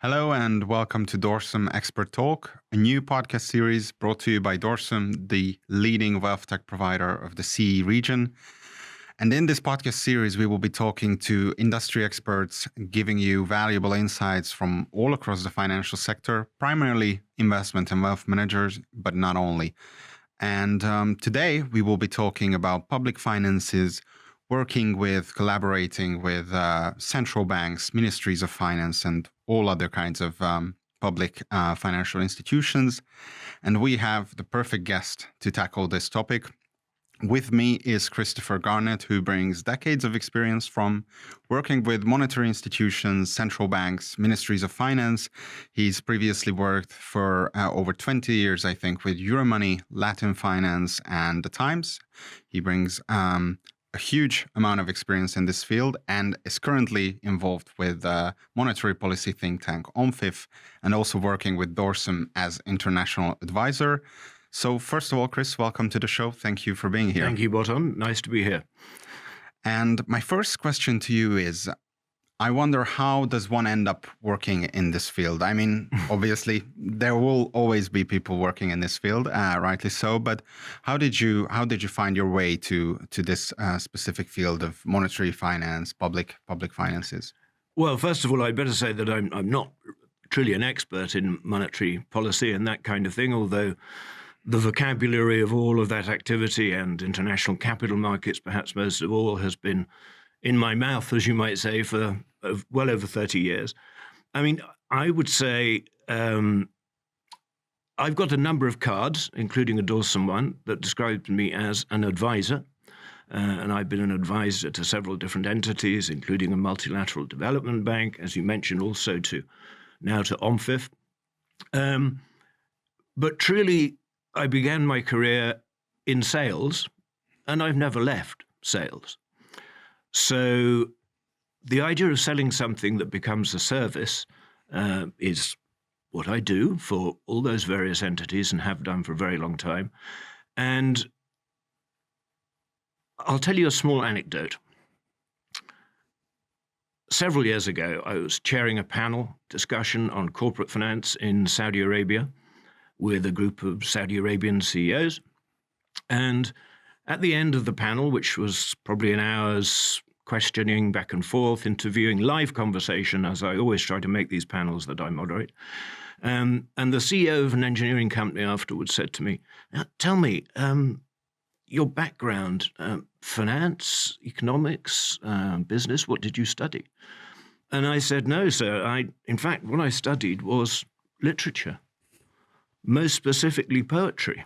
Hello and welcome to Dorsum Expert Talk, a new podcast series brought to you by Dorsum, the leading wealth tech provider of the CE region. And in this podcast series, we will be talking to industry experts, giving you valuable insights from all across the financial sector, primarily investment and wealth managers, but not only. And today we will be talking about public finances, collaborating with central banks, ministries of finance, and all other kinds of public financial institutions. And we have the perfect guest to tackle this topic. With me is Christopher Garnett, who brings decades of experience from working with monetary institutions, central banks, ministries of finance. He's previously worked for over 20 years, I think, with Euromoney, Latin Finance, and The Times. He brings a huge amount of experience in this field and is currently involved with monetary policy think tank OMFIF and also working with Dorsum as international advisor. So first of all, Chris, welcome to the show. Thank you for being here. Thank you, Bottom. Nice to be here. And my first question to you is, I wonder, how does one end up working in this field? I mean, obviously, there will always be people working in this field, rightly so. But how did you find your way to this specific field of monetary finance, public finances? Well, first of all, I'd better say that I'm not truly an expert in monetary policy and that kind of thing, although the vocabulary of all of that activity and international capital markets, perhaps most of all, has been in my mouth, as you might say, for well over 30 years. I mean, I would say I've got a number of cards, including a Dorsum one, that described me as an advisor. And I've been an advisor to several different entities, including a multilateral development bank, as you mentioned, also now to OMFIF. But truly, I began my career in sales, and I've never left sales. So the idea of selling something that becomes a service is what I do for all those various entities and have done for a very long time. And I'll tell you a small anecdote. Several years ago, I was chairing a panel discussion on corporate finance in Saudi Arabia with a group of Saudi Arabian CEOs. And at the end of the panel, which was probably an hour's questioning back and forth, interviewing, live conversation, as I always try to make these panels that I moderate, and the CEO of an engineering company afterwards said to me, "Now, tell me, your background, finance, economics, business, what did you study?" And I said, "No, sir, in fact, what I studied was literature, most specifically poetry."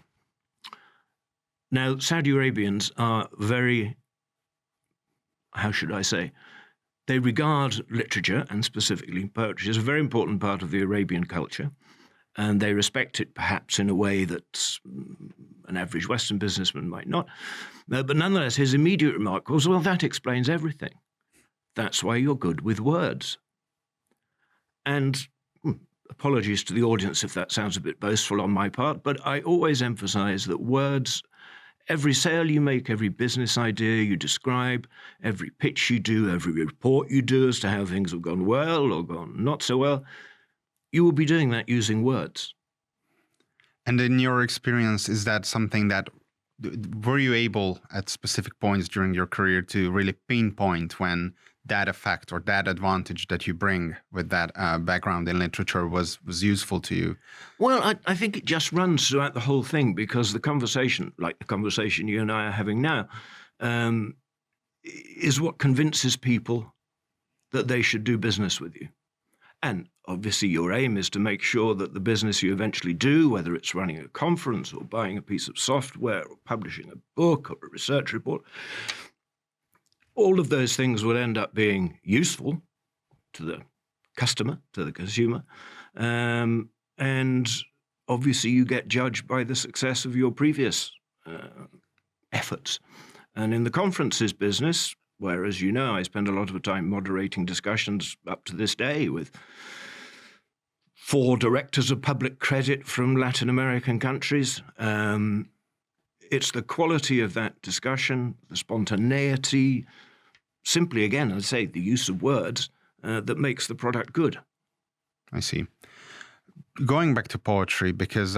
Now, Saudi Arabians are very, how should I say, they regard literature, and specifically poetry, as a very important part of the Arabian culture, and they respect it perhaps in a way that an average Western businessman might not. But nonetheless, his immediate remark was, "Well, that explains everything. That's why you're good with words." And apologies to the audience if that sounds a bit boastful on my part, but I always emphasize that words, every sale you make, every business idea you describe, every pitch you do, every report you do as to how things have gone well or gone not so well, you will be doing that using words. And in your experience, is that something that, were you able at specific points during your career to really pinpoint when that effect or that advantage that you bring with that background in literature was useful to you? Well, I think it just runs throughout the whole thing, because the conversation, like the conversation you and I are having now, is what convinces people that they should do business with you. And obviously your aim is to make sure that the business you eventually do, whether it's running a conference or buying a piece of software or publishing a book or a research report, all of those things will end up being useful to the customer, to the consumer. And obviously you get judged by the success of your previous efforts. And in the conferences business, where, as you know, I spend a lot of time moderating discussions up to this day with 4 directors of public credit from Latin American countries. It's the quality of that discussion, the spontaneity, simply, again, I'd say, the use of words that makes the product good. I see. Going back to poetry, because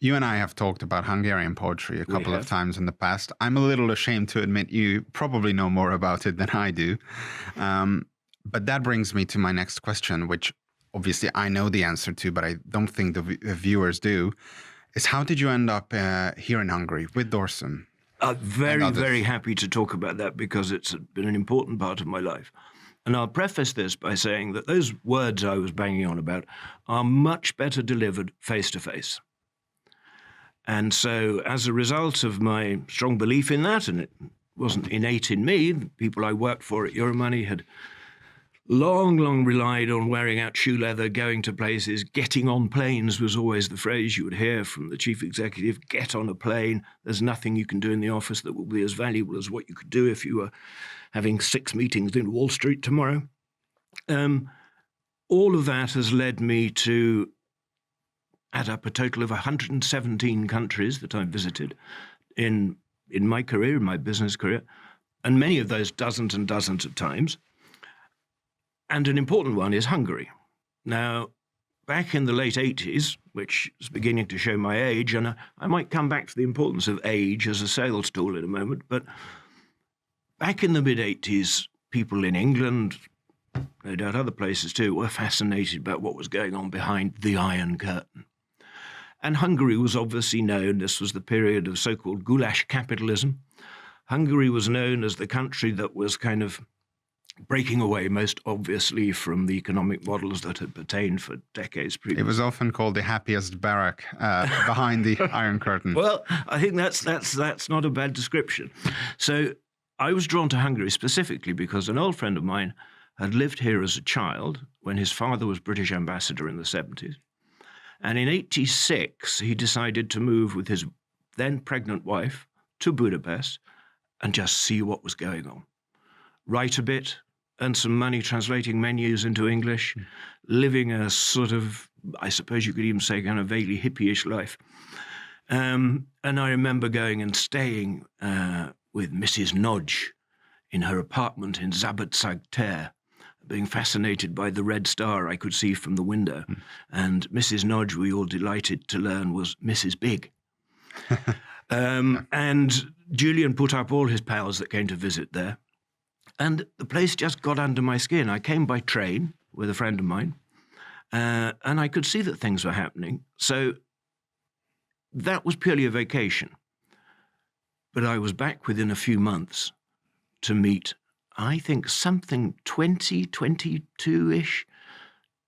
you and I have talked about Hungarian poetry a couple of times in the past. I'm a little ashamed to admit you probably know more about it than I do. But that brings me to my next question, which obviously I know the answer to, but I don't think the viewers do, is how did you end up here in Hungary with Dorsum? Very happy to talk about that because it's been an important part of my life. And I'll preface this by saying that those words I was banging on about are much better delivered face-to-face. And so as a result of my strong belief in that, and it wasn't innate in me, the people I worked for at Euromoney had long relied on wearing out shoe leather, going to places. Getting on planes was always the phrase you would hear from the chief executive. Get on a plane. There's nothing you can do in the office that will be as valuable as what you could do if you were having 6 meetings in Wall Street tomorrow. All of that has led me to add up a total of 117 countries that I've visited in my career, in my business career, and many of those dozens and dozens of times. And an important one is Hungary. Now, back in the late 80s, which is beginning to show my age, and I might come back to the importance of age as a sales tool in a moment, but back in the mid-80s, people in England, no doubt other places too, were fascinated about what was going on behind the Iron Curtain. And Hungary was obviously known, this was the period of so-called goulash capitalism. Hungary was known as the country that was kind of breaking away most obviously from the economic models that had pertained for decades previously. It was often called the happiest barrack behind the Iron Curtain. Well, I think that's not a bad description. So I was drawn to Hungary specifically because an old friend of mine had lived here as a child when his father was British ambassador in the 70s. And in 86, he decided to move with his then pregnant wife to Budapest and just see what was going on. Write a bit, earn some money translating menus into English, living a sort of, I suppose you could even say, kind of vaguely hippie-ish life. And I remember going and staying with Mrs. Nodge in her apartment in Szabadság tér, being fascinated by the red star I could see from the window. And Mrs. Nodge, we all delighted to learn, was Mrs. Big. And Julian put up all his pals that came to visit there. And the place just got under my skin. I came by train with a friend of mine, and I could see that things were happening. So that was purely a vacation. But I was back within a few months to meet, I think, something 20, 22-ish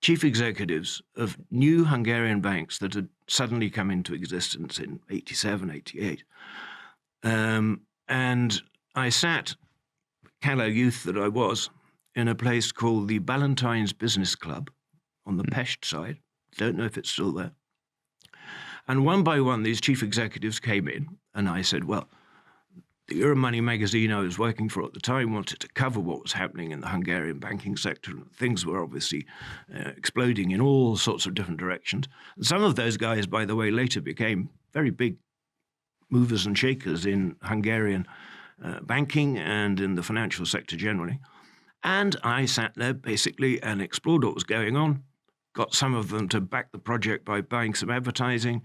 chief executives of new Hungarian banks that had suddenly come into existence in 87, 88. And I sat, callow youth that I was, in a place called the Ballantyne's Business Club on the Pest side. Don't know if it's still there. And one by one, these chief executives came in, and I said, well, the Euromoney magazine I was working for at the time wanted to cover what was happening in the Hungarian banking sector. Things were obviously exploding in all sorts of different directions. And some of those guys, by the way, later became very big movers and shakers in Hungarian banking and in the financial sector generally. And I sat there basically and explored what was going on, got some of them to back the project by buying some advertising.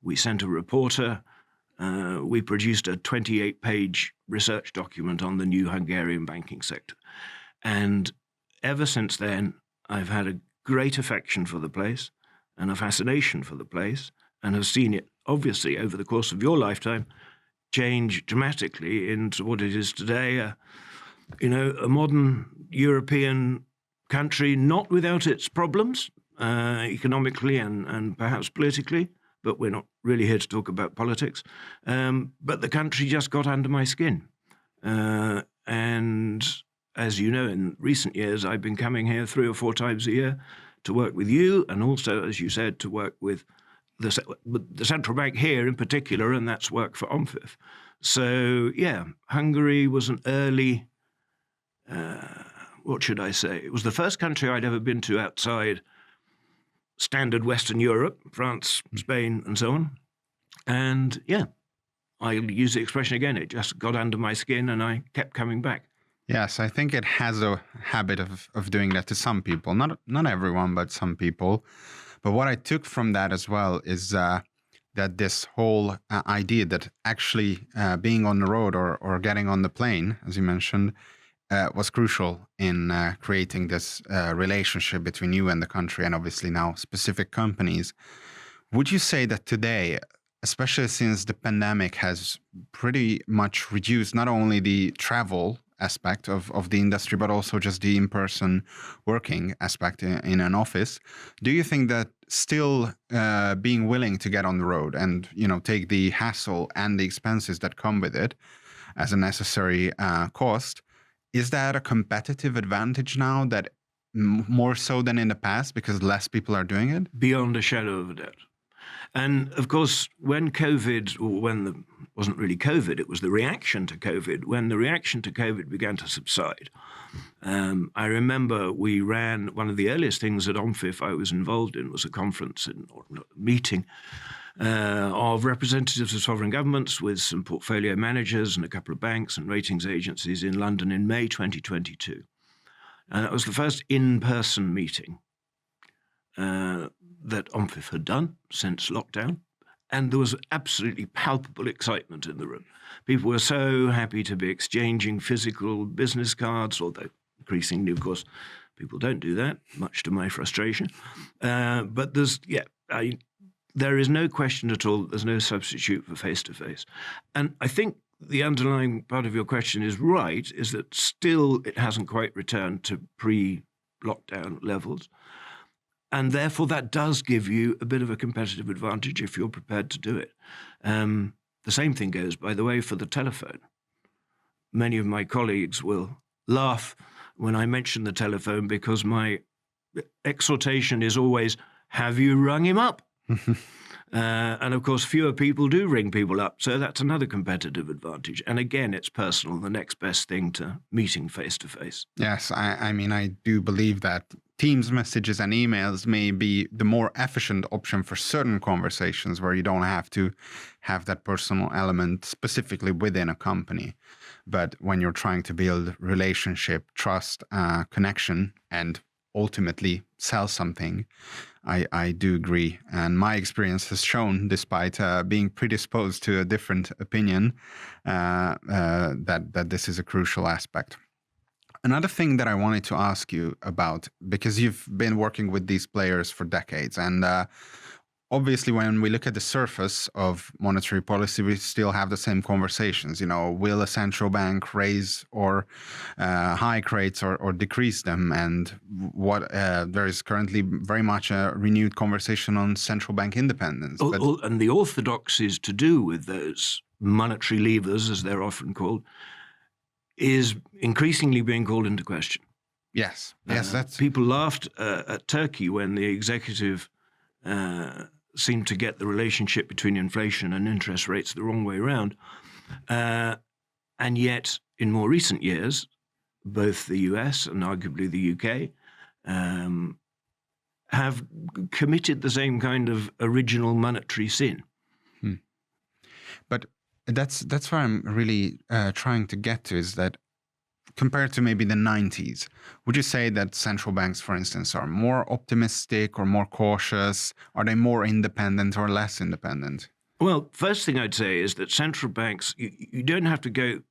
We sent a reporter. We produced a 28-page research document on the new Hungarian banking sector. And ever since then, I've had a great affection for the place and a fascination for the place, and have seen it, obviously, over the course of your lifetime, change dramatically into what it is today, a modern European country, not without its problems, economically and perhaps politically, but we're not really here to talk about politics. But the country just got under my skin. And as you know, in recent years, I've been coming here 3 or 4 times a year to work with you, and also, as you said, to work with the central bank here in particular, and that's work for OMFIF. So, yeah, Hungary was an early, what should I say? It was the first country I'd ever been to outside standard Western Europe, France, Spain, and so on. And, yeah, I'll use the expression again, it just got under my skin and I kept coming back. Yes, I think it has a habit of doing that to some people. Not everyone, but some people. But what I took from that as well is that this whole idea that actually being on the road or getting on the plane, as you mentioned, was crucial in creating this relationship between you and the country, and obviously now specific companies. Would you say that today, especially since the pandemic has pretty much reduced not only the travel aspect of the industry, but also just the in-person working aspect in an office, do you think that still being willing to get on the road and, take the hassle and the expenses that come with it as a necessary cost, is that a competitive advantage now that more so than in the past because less people are doing it? Beyond a shadow of a doubt. And of course, when COVID, or wasn't really COVID, it was the reaction to COVID, when the reaction to COVID began to subside, I remember we ran, one of the earliest things at OMFIF I was involved in was a conference or a meeting of representatives of sovereign governments with some portfolio managers and a couple of banks and ratings agencies in London in May 2022. And that was the first in-person meeting that OMFIF had done since lockdown. And there was absolutely palpable excitement in the room. People were so happy to be exchanging physical business cards, although increasingly, of course, people don't do that, much to my frustration. But there is no question at all that there's no substitute for face-to-face. And I think the underlying part of your question is right, is that still it hasn't quite returned to pre-lockdown levels. And therefore, that does give you a bit of a competitive advantage if you're prepared to do it. The same thing goes, by the way, for the telephone. Many of my colleagues will laugh when I mention the telephone because my exhortation is always, have you rung him up? And of course, fewer people do ring people up. So that's another competitive advantage. And again, it's personal, the next best thing to meeting face to face. Yes, I mean, I do believe that Teams messages and emails may be the more efficient option for certain conversations where you don't have to have that personal element specifically within a company. But when you're trying to build relationship, trust, connection, and ultimately sell something, I do agree. And my experience has shown, despite being predisposed to a different opinion, that this is a crucial aspect. Another thing that I wanted to ask you about, because you've been working with these players for decades, and obviously when we look at the surface of monetary policy, we still have the same conversations. Will a central bank raise or hike rates or decrease them? And what there is currently very much a renewed conversation on central bank independence. And the orthodoxies to do with those monetary levers, as they're often called, is increasingly being called into question. Yes, that's... People laughed at Turkey when the executive seemed to get the relationship between inflation and interest rates the wrong way around. And yet, in more recent years, both the US and arguably the UK have committed the same kind of original monetary sin. But that's what I'm really trying to get to, is that compared to maybe the 90s, would you say that central banks, for instance, are more optimistic or more cautious? Are they more independent or less independent? Well, first thing I'd say is that central banks, you don't have to go...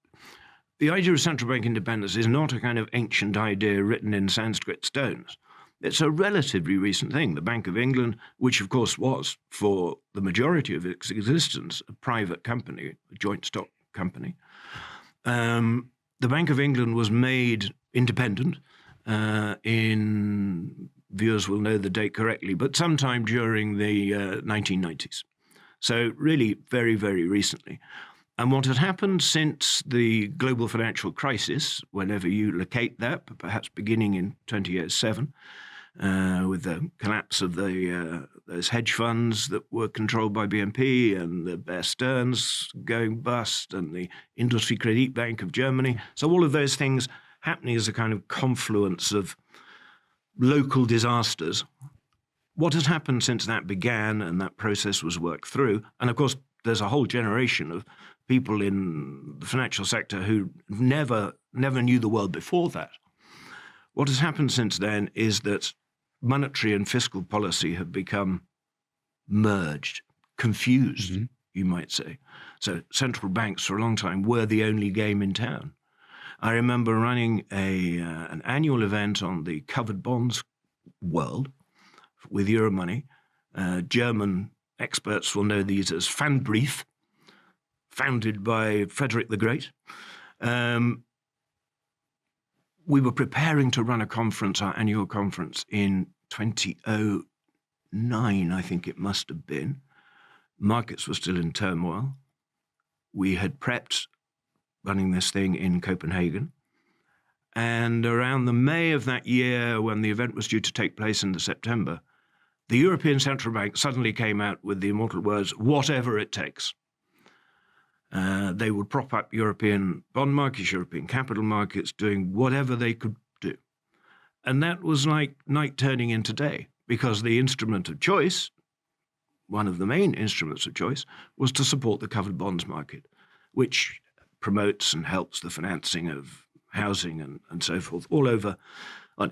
The idea of central bank independence is not a kind of ancient idea written in Sanskrit stones. It's a relatively recent thing. The Bank of England, which of course was, for the majority of its existence, a private company, a joint stock company, the Bank of England was made independent viewers will know the date correctly, but sometime during the 1990s. So really very, very recently. And what had happened since the global financial crisis, whenever you locate that, but perhaps beginning in 2007, with the collapse of those hedge funds that were controlled by BNP and the Bear Stearns going bust and the Industrie Kreditbank of Germany. So all of those things happening as a kind of confluence of local disasters. What has happened since that began and that process was worked through? And of course, there's a whole generation of people in the financial sector who never knew the world before that. What has happened since then is that monetary and fiscal policy have become merged, confused, you might say. So central banks for a long time were the only game in town. I remember running an annual event on the covered bonds world with Euromoney. German experts will know these as Pfandbrief, founded by Frederick the Great. We were preparing to run a conference, our annual conference, in 2009, I think it must have been. Markets were still in turmoil. We had prepped running this thing in Copenhagen. And around the May of that year, when the event was due to take place in the September, the European Central Bank suddenly came out with the immortal words, "whatever it takes." They would prop up European bond markets, European capital markets, doing whatever they could do. And that was like night turning into day, because the instrument of choice, one of the main instruments of choice, was to support the covered bonds market, which promotes and helps the financing of housing and so forth all over,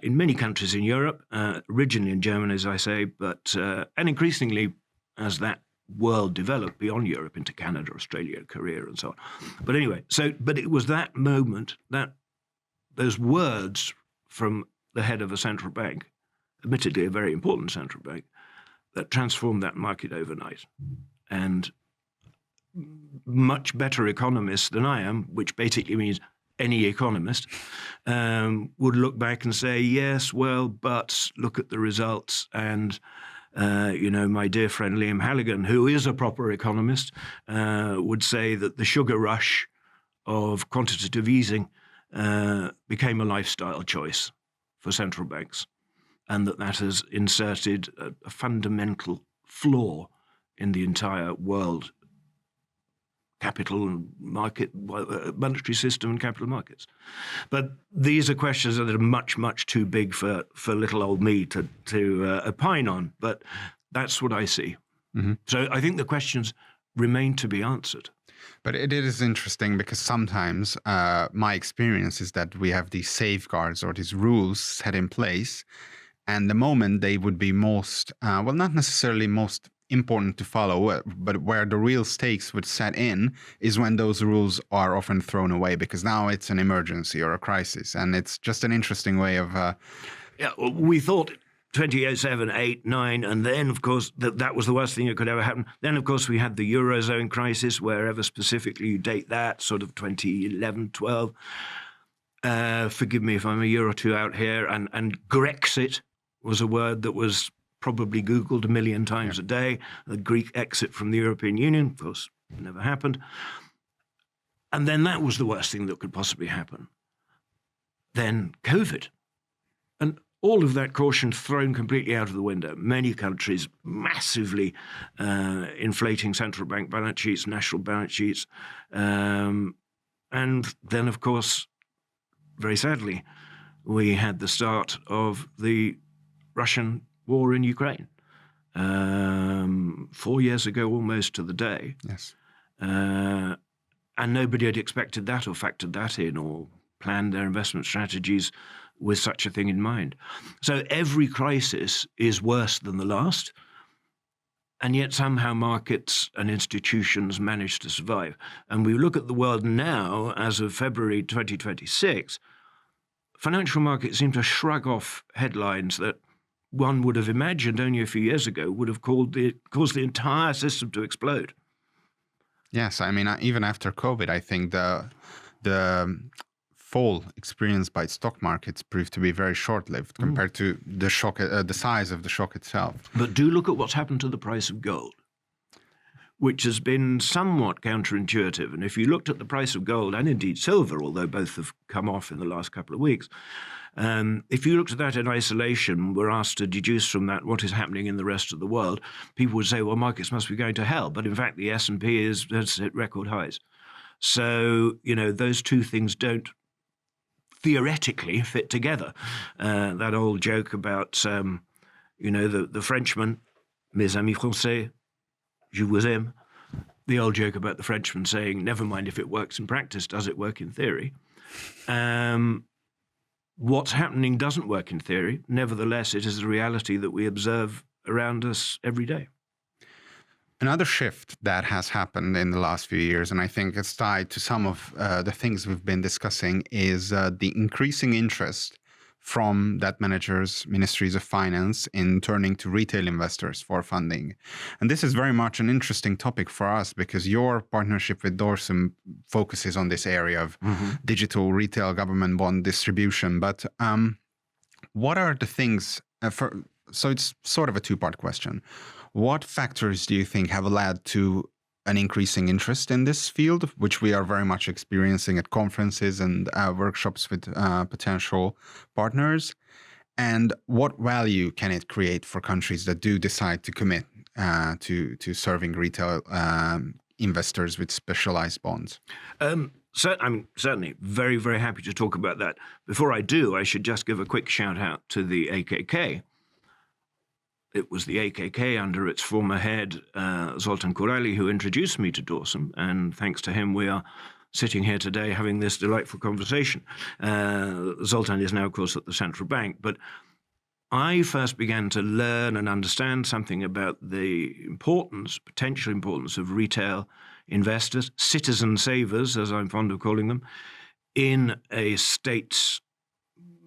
in many countries in Europe, originally in Germany, as I say, but and increasingly as that world developed beyond Europe into Canada, Australia, Korea, and so on. But anyway, but it was that moment, those words from the head of a central bank, admittedly a very important central bank, that transformed that market overnight. And much better economists than I am, which basically means any economist, would look back and say, yes, well, but look at the results. And, my dear friend Liam Halligan, who is a proper economist, would say that the sugar rush of quantitative easing became a lifestyle choice for central banks, and that has inserted a fundamental flaw in the entire world capital and market, monetary system and capital markets. But these are questions that are much, much too big for little old me to opine on. But that's what I see. Mm-hmm. So I think the questions remain to be answered. But it is interesting because sometimes my experience is that we have these safeguards or these rules set in place, and the moment they would be most, not necessarily most important to follow, but where the real stakes would set in is when those rules are often thrown away, because now it's an emergency or a crisis. And it's just an interesting way of... we thought 2007, 8, 9, and then, of course, that was the worst thing that could ever happen. Then, of course, we had the Eurozone crisis, wherever specifically you date that, sort of 2011, 12. Forgive me if I'm a year or two out here. And Grexit was a word that was probably Googled a million times a day. The Greek exit from the European Union, of course, never happened. And then that was the worst thing that could possibly happen. Then COVID. And all of that caution thrown completely out of the window. Many countries massively inflating central bank balance sheets, national balance sheets. And then, of course, very sadly, we had the start of the Russian war in Ukraine, 4 years ago, almost to the day. Yes. And nobody had expected that or factored that in or planned their investment strategies with such a thing in mind. So every crisis is worse than the last, and yet somehow markets and institutions manage to survive. And we look at the world now, as of February 2026, financial markets seem to shrug off headlines that one would have imagined only a few years ago would have caused the entire system to explode. Yes, I mean, even after COVID, I think the fall experienced by stock markets proved to be very short-lived compared to the shock, the size of the shock itself. But do look at what's happened to the price of gold, which has been somewhat counterintuitive. And if you looked at the price of gold and indeed silver, although both have come off in the last couple of weeks, if you looked at that in isolation, were asked to deduce from that what is happening in the rest of the world, people would say, well, markets must be going to hell. But in fact, the S&P has hit record highs. So, those two things don't theoretically fit together. That old joke about, the Frenchman, mes amis français, je vous aime, the old joke about the Frenchman saying, never mind if it works in practice, does it work in theory? What's happening doesn't work in theory. Nevertheless, it is a reality that we observe around us every day. Another shift that has happened in the last few years, and I think it's tied to some of the things we've been discussing, is the increasing interest from debt managers, ministries of finance, in turning to retail investors for funding. And this is very much an interesting topic for us because your partnership with Dorsum focuses on this area of digital retail government bond distribution. But what are the things, so it's sort of a two-part question. What factors do you think have led to an increasing interest in this field, which we are very much experiencing at conferences and workshops with potential partners? And what value can it create for countries that do decide to commit to serving retail investors with specialized bonds? So, I'm certainly very, very happy to talk about that. Before I do, I should just give a quick shout out to the AKK. It was the AKK under its former head, Zoltan Kurali, who introduced me to Dorsum, and thanks to him we are sitting here today having this delightful conversation. Zoltan is now, of course, at the central bank, but I first began to learn and understand something about the potential importance of retail investors, citizen savers, as I'm fond of calling them, in a state's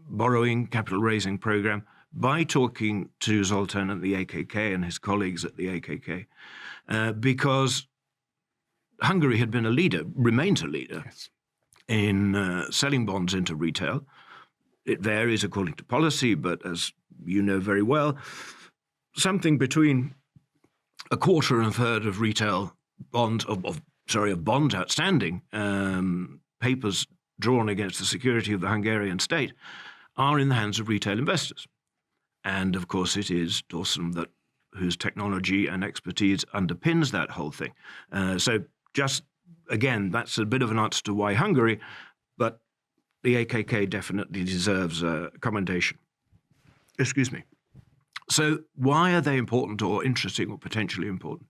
borrowing, capital raising program, by talking to Zoltan at the AKK and his colleagues at the AKK, because Hungary had been a leader, remains a leader, Yes. in selling bonds into retail. It varies according to policy, but as you know very well, something between a quarter and a third of retail bonds, of bonds outstanding, papers drawn against the security of the Hungarian state, are in the hands of retail investors. And of course, it is Dorsum whose technology and expertise underpins that whole thing. So just, again, that's a bit of an answer to why Hungary, but the AKK definitely deserves commendation. Excuse me. So why are they important or interesting or potentially important?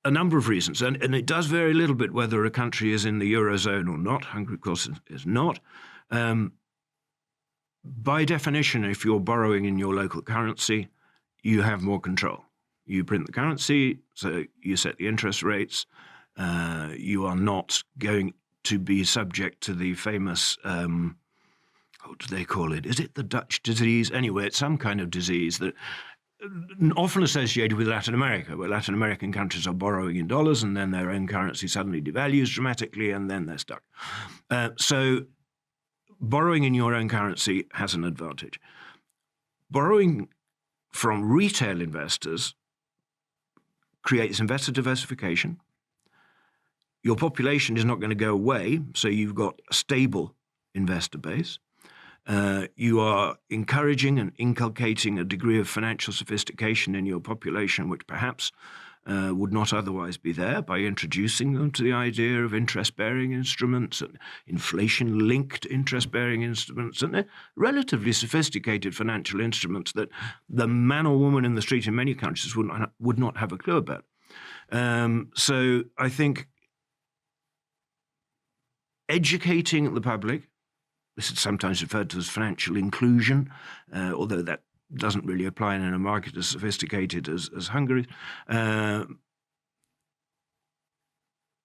A number of reasons, and it does vary a little bit whether a country is in the Eurozone or not. Hungary, of course, is not. By definition, if you're borrowing in your local currency, you have more control. You print the currency, so you set the interest rates. You are not going to be subject to the famous, what do they call it? Is it the Dutch disease? Anyway, it's some kind of disease that often associated with Latin America, where Latin American countries are borrowing in dollars and then their own currency suddenly devalues dramatically and then they're stuck. So borrowing in your own currency has an advantage. Borrowing from retail investors creates investor diversification. Your population is not going to go away, so you've got a stable investor base. You are encouraging and inculcating a degree of financial sophistication in your population, which perhaps would not otherwise be there, by introducing them to the idea of interest-bearing instruments and inflation-linked interest-bearing instruments, and they're relatively sophisticated financial instruments that the man or woman in the street in many countries would not have a clue about. So I think educating the public, this is sometimes referred to as financial inclusion, although that doesn't really apply in a market as sophisticated as Hungary.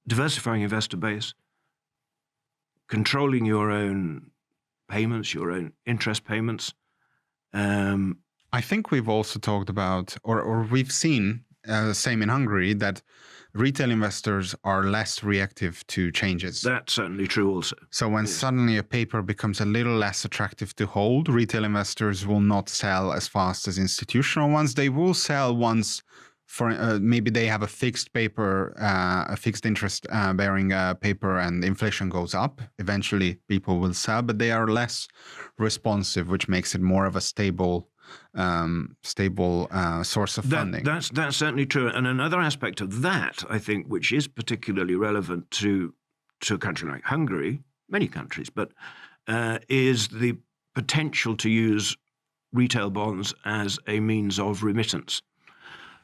Diversifying investor base, controlling your own payments, your own interest payments. I think we've also talked about, or we've seen, same in Hungary, that retail investors are less reactive to changes. That's certainly true also. So when suddenly a paper becomes a little less attractive to hold, retail investors will not sell as fast as institutional ones. They will sell once for maybe they have a fixed paper, a fixed interest bearing paper, and inflation goes up. Eventually people will sell, but they are less responsive, which makes it more of a stable source of funding. That's certainly true. And another aspect of that, I think, which is particularly relevant to a country like Hungary, many countries, but is the potential to use retail bonds as a means of remittance.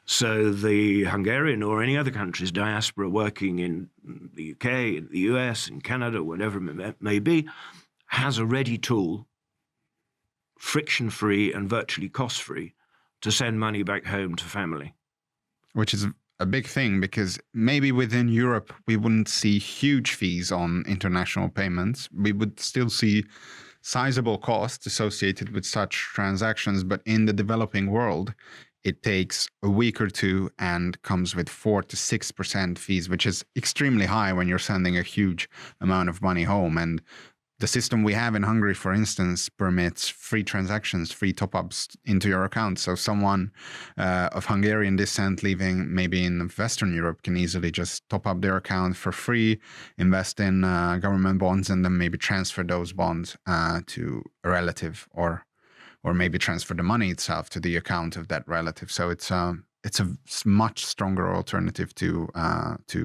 So the Hungarian or any other country's diaspora working in the UK, in the US, in Canada, whatever it may be, has a ready tool, friction-free and virtually cost-free, to send money back home to family. Which is a big thing, because maybe within Europe we wouldn't see huge fees on international payments. We would still see sizable costs associated with such transactions, but in the developing world, it takes a week or two and comes with 4 to 6% fees, which is extremely high when you're sending a huge amount of money home. And the system we have in Hungary, for instance, permits free transactions, free top-ups into your account. So someone of Hungarian descent living maybe in Western Europe can easily just top up their account for free, invest in government bonds, and then maybe transfer those bonds to a relative, or maybe transfer the money itself to the account of that relative. So it's a much stronger alternative to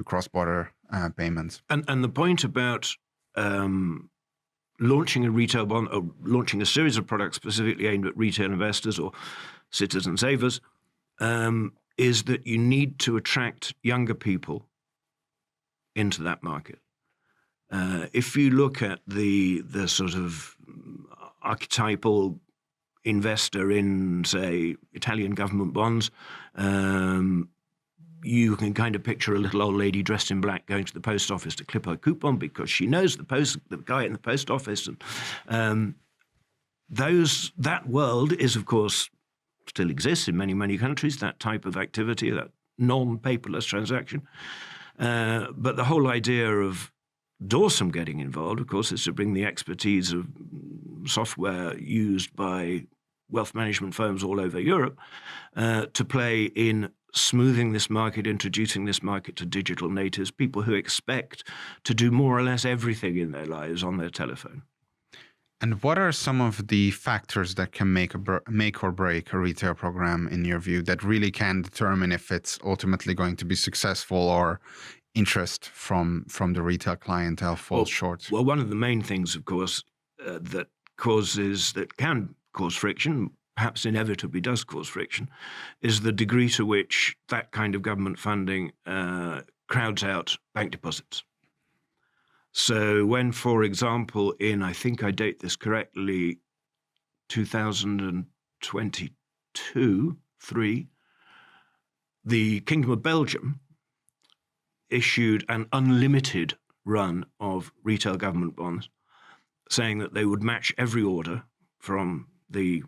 cross-border payments. And the point about launching a retail bond, or launching a series of products specifically aimed at retail investors or citizen savers, is that you need to attract younger people into that market. If you look at the sort of archetypal investor in, say, Italian government bonds, you can kind of picture a little old lady dressed in black going to the post office to clip her coupon because she knows the guy in the post office. And that world is, of course, still exists in many, many countries, that type of activity, that non-paperless transaction. But the whole idea of Dorsum getting involved, of course, is to bring the expertise of software used by wealth management firms all over Europe to play in smoothing this market, introducing this market to digital natives, people who expect to do more or less everything in their lives on their telephone. And what are some of the factors that can make or break a retail program, in your view, that really can determine if it's ultimately going to be successful, or interest from the retail clientele falls short? Well, one of the main things, of course, that can cause friction, perhaps inevitably does cause friction, is the degree to which that kind of government funding crowds out bank deposits. So when, for example, in, I think I date this correctly, 2022-3, the Kingdom of Belgium issued an unlimited run of retail government bonds, saying that they would match every order from the,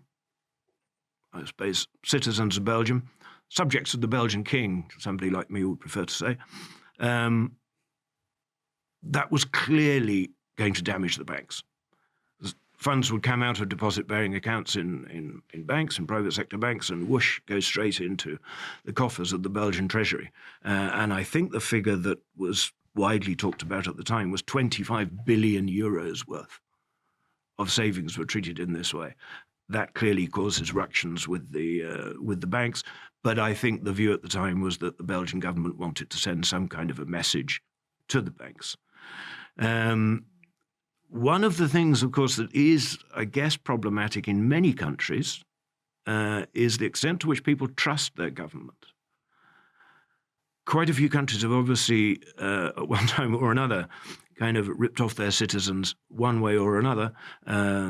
I suppose, citizens of Belgium, subjects of the Belgian king, somebody like me would prefer to say. That was clearly going to damage the banks. Funds would come out of deposit-bearing accounts in banks, in private sector banks, and whoosh, go straight into the coffers of the Belgian treasury. And I think the figure that was widely talked about at the time was 25 billion euros worth of savings were treated in this way. That clearly causes ructions with the banks. But I think the view at the time was that the Belgian government wanted to send some kind of a message to the banks. One of the things, of course, that is, I guess, problematic in many countries is the extent to which people trust their government. Quite a few countries have obviously, at one time or another, kind of ripped off their citizens one way or another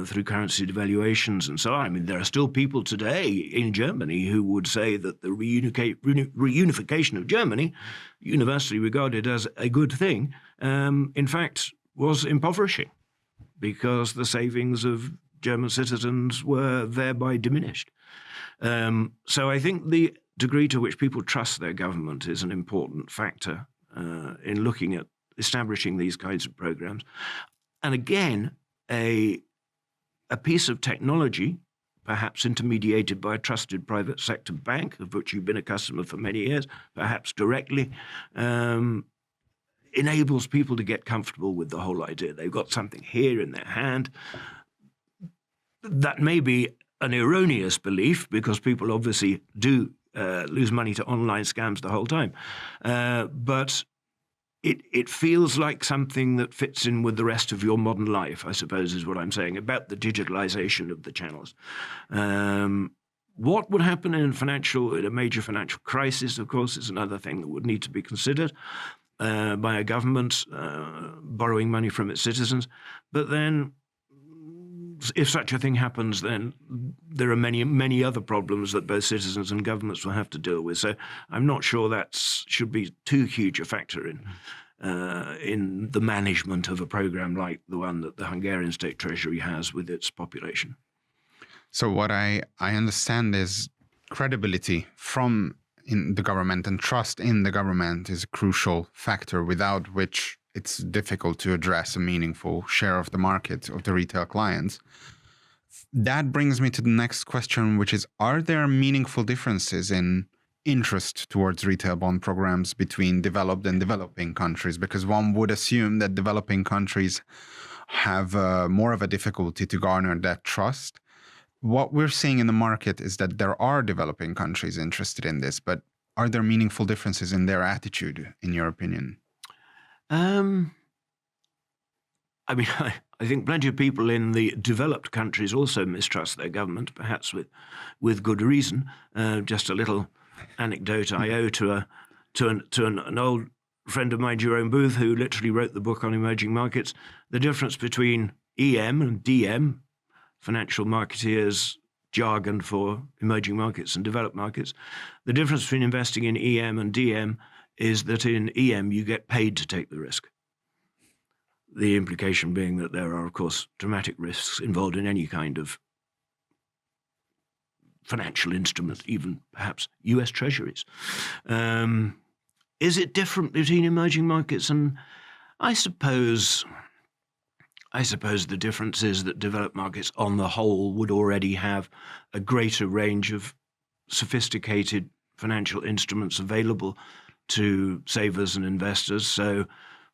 through currency devaluations and so on. I mean, there are still people today in Germany who would say that the reunification of Germany, universally regarded as a good thing, in fact, was impoverishing because the savings of German citizens were thereby diminished. So I think the degree to which people trust their government is an important factor in looking at establishing these kinds of programs. And again, a piece of technology, perhaps intermediated by a trusted private sector bank, of which you've been a customer for many years, perhaps directly, enables people to get comfortable with the whole idea. They've got something here in their hand. That may be an erroneous belief, because people obviously do lose money to online scams the whole time. But it feels like something that fits in with the rest of your modern life, I suppose, is what I'm saying, about the digitalization of the channels. What would happen in a major financial crisis, of course, is another thing that would need to be considered by a government borrowing money from its citizens. But then, if such a thing happens, then there are many, many other problems that both citizens and governments will have to deal with. So I'm not sure that should be too huge a factor in the management of a program like the one that the Hungarian State Treasury has with its population. So what I understand is credibility from in the government and trust in the government is a crucial factor, without which it's difficult to address a meaningful share of the market of the retail clients. That brings me to the next question, which is, are there meaningful differences in interest towards retail bond programs between developed and developing countries? Because one would assume that developing countries have more of a difficulty to garner that trust. What we're seeing in the market is that there are developing countries interested in this, but are there meaningful differences in their attitude, in your opinion? I mean, I think plenty of people in the developed countries also mistrust their government, perhaps with good reason. Just a little anecdote I owe to an old friend of mine, Jerome Booth, who literally wrote the book on emerging markets. The difference between EM and DM, financial marketeers jargon for emerging markets and developed markets. The difference between investing in EM and DM is that in EM you get paid to take the risk. The implication being that there are, of course, dramatic risks involved in any kind of financial instrument, even perhaps US Treasuries. Is it different between emerging markets? And I suppose the difference is that developed markets on the whole would already have a greater range of sophisticated financial instruments available to savers and investors. So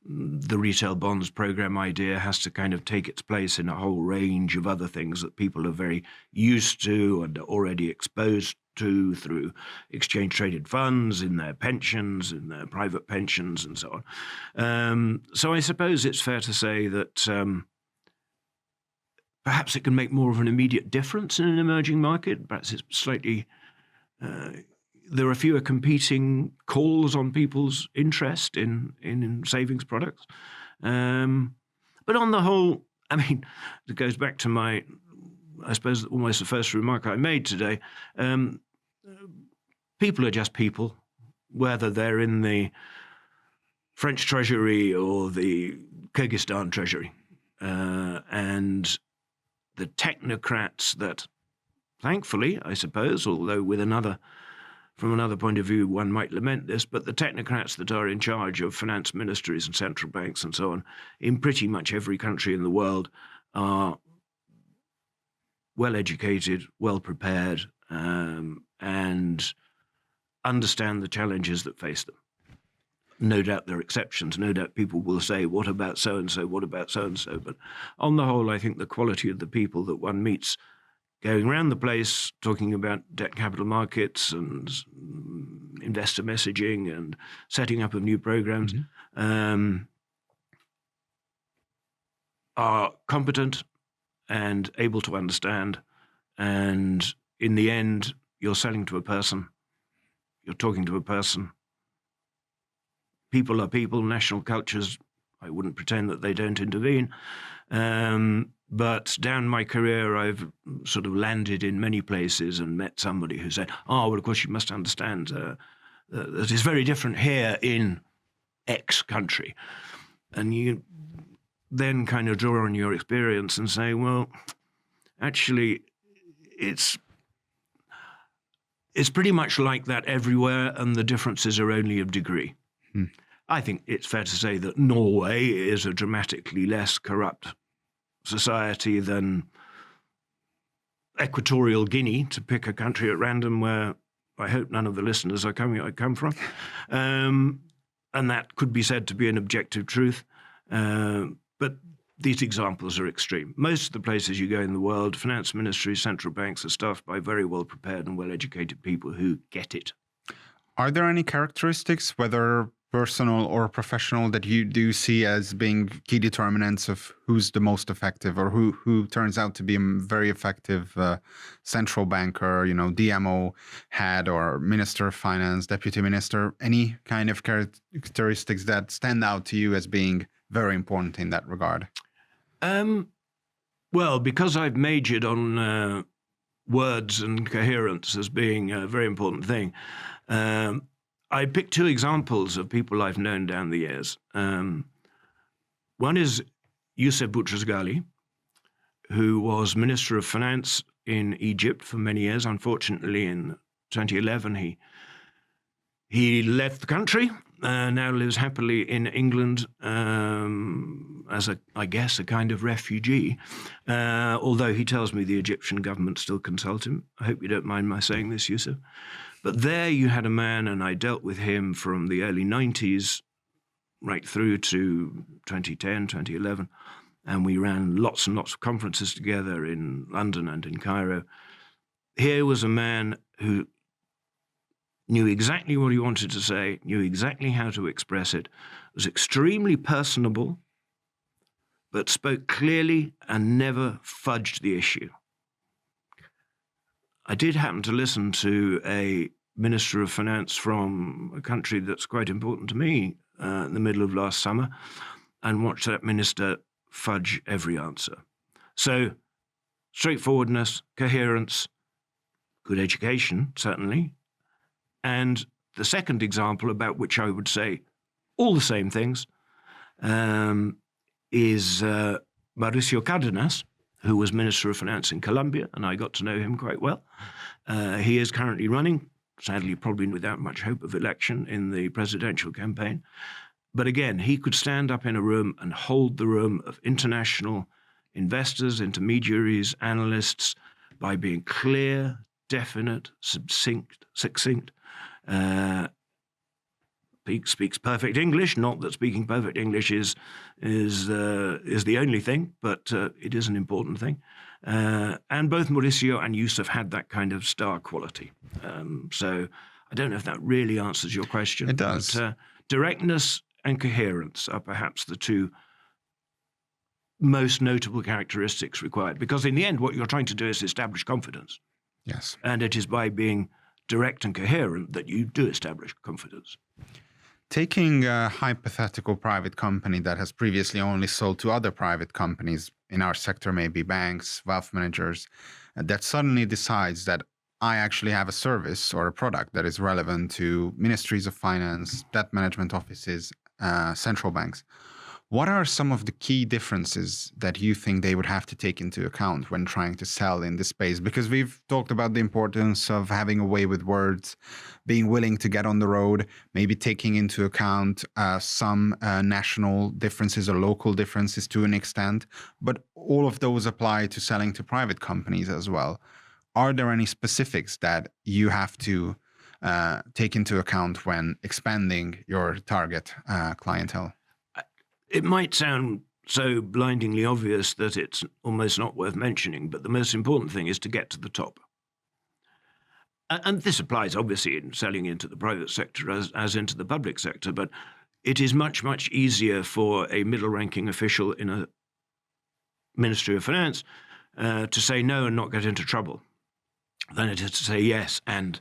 the retail bonds program idea has to kind of take its place in a whole range of other things that people are very used to and are already exposed to through exchange-traded funds, in their pensions, in their private pensions, and so on. So I suppose it's fair to say that perhaps it can make more of an immediate difference in an emerging market. Perhaps it's slightly... there are fewer competing calls on people's interest in savings products. But on the whole, I mean, it goes back to I suppose, almost the first remark I made today. People are just people, whether they're in the French Treasury or the Kyrgyzstan Treasury. And the technocrats that, thankfully, I suppose, although from another point of view, one might lament this, but the technocrats that are in charge of finance ministries and central banks and so on, in pretty much every country in the world, are well-educated, well-prepared, and understand the challenges that face them. No doubt there are exceptions. No doubt people will say, what about so-and-so, what about so-and-so? But on the whole, I think the quality of the people that one meets going around the place talking about debt capital markets and investor messaging and setting up of new programs are competent and able to understand. And in the end, you're selling to a person. You're talking to a person. People are people. National cultures, I wouldn't pretend that they don't intervene. But down my career, I've sort of landed in many places and met somebody who said, oh, well, of course, you must understand that it's very different here in X country. And you then kind of draw on your experience and say, well, actually, it's pretty much like that everywhere, and the differences are only of degree. I think it's fair to say that Norway is a dramatically less corrupt society than Equatorial Guinea, to pick a country at random where I hope none of the listeners are I come from. And that could be said to be an objective truth. But these examples are extreme. Most of the places you go in the world, finance ministries, central banks are staffed by very well-prepared and well-educated people who get it. Are there any characteristics, whether personal or professional, that you do see as being key determinants of who's the most effective, or who turns out to be a very effective central banker, DMO head, or minister of finance, deputy minister? Any kind of characteristics that stand out to you as being very important in that regard? Well, because I've majored on words and coherence as being a very important thing, I picked two examples of people I've known down the years. One is Youssef Boutros-Ghali, who was Minister of Finance in Egypt for many years. Unfortunately, in 2011, he left the country, now lives happily in England as, I guess, a kind of refugee, although he tells me the Egyptian government still consult him. I hope you don't mind my saying this, Youssef. But there you had a man, and I dealt with him from the early 90s right through to 2010, 2011, and we ran lots and lots of conferences together in London and in Cairo. Here was a man who knew exactly what he wanted to say, knew exactly how to express it, was extremely personable, but spoke clearly and never fudged the issue. I did happen to listen to a Minister of Finance from a country that's quite important to me in the middle of last summer, and watch that minister fudge every answer. So straightforwardness, coherence, good education, certainly. And the second example, about which I would say all the same things, is Mauricio Cardenas, who was Minister of Finance in Colombia, and I got to know him quite well. He is currently running, sadly probably without much hope of election, in the presidential campaign. But again, he could stand up in a room and hold the room of international investors, intermediaries, analysts, by being clear, definite, succinct. Speaks perfect English. Not that speaking perfect English is the only thing, but it is an important thing. And both Mauricio and Youssef had that kind of star quality. So I don't know if that really answers your question. It does. But, directness and coherence are perhaps the two most notable characteristics required, because in the end, what you're trying to do is establish confidence. Yes. And it is by being direct and coherent that you do establish confidence. Taking a hypothetical private company that has previously only sold to other private companies in our sector, maybe banks, wealth managers, that suddenly decides that I actually have a service or a product that is relevant to ministries of finance, debt management offices, central banks. What are some of the key differences that you think they would have to take into account when trying to sell in this space? Because we've talked about the importance of having a way with words, being willing to get on the road, maybe taking into account some national differences or local differences to an extent, but all of those apply to selling to private companies as well. Are there any specifics that you have to take into account when expanding your target clientele? It might sound so blindingly obvious that it's almost not worth mentioning, but the most important thing is to get to the top. And this applies obviously in selling into the private sector as into the public sector, but it is much, much easier for a middle-ranking official in a Ministry of Finance to say no and not get into trouble than it is to say yes, and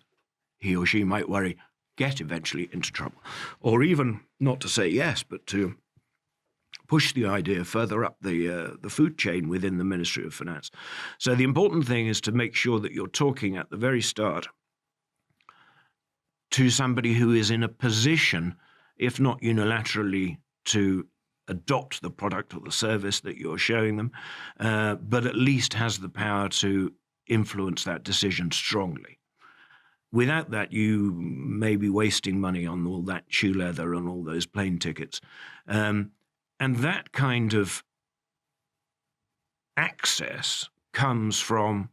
he or she might worry, get eventually into trouble. Or even not to say yes, but to push the idea further up the food chain within the Ministry of Finance. So the important thing is to make sure that you're talking at the very start to somebody who is in a position, if not unilaterally, to adopt the product or the service that you're showing them, but at least has the power to influence that decision strongly. Without that, you may be wasting money on all that shoe leather and all those plane tickets. And that kind of access comes from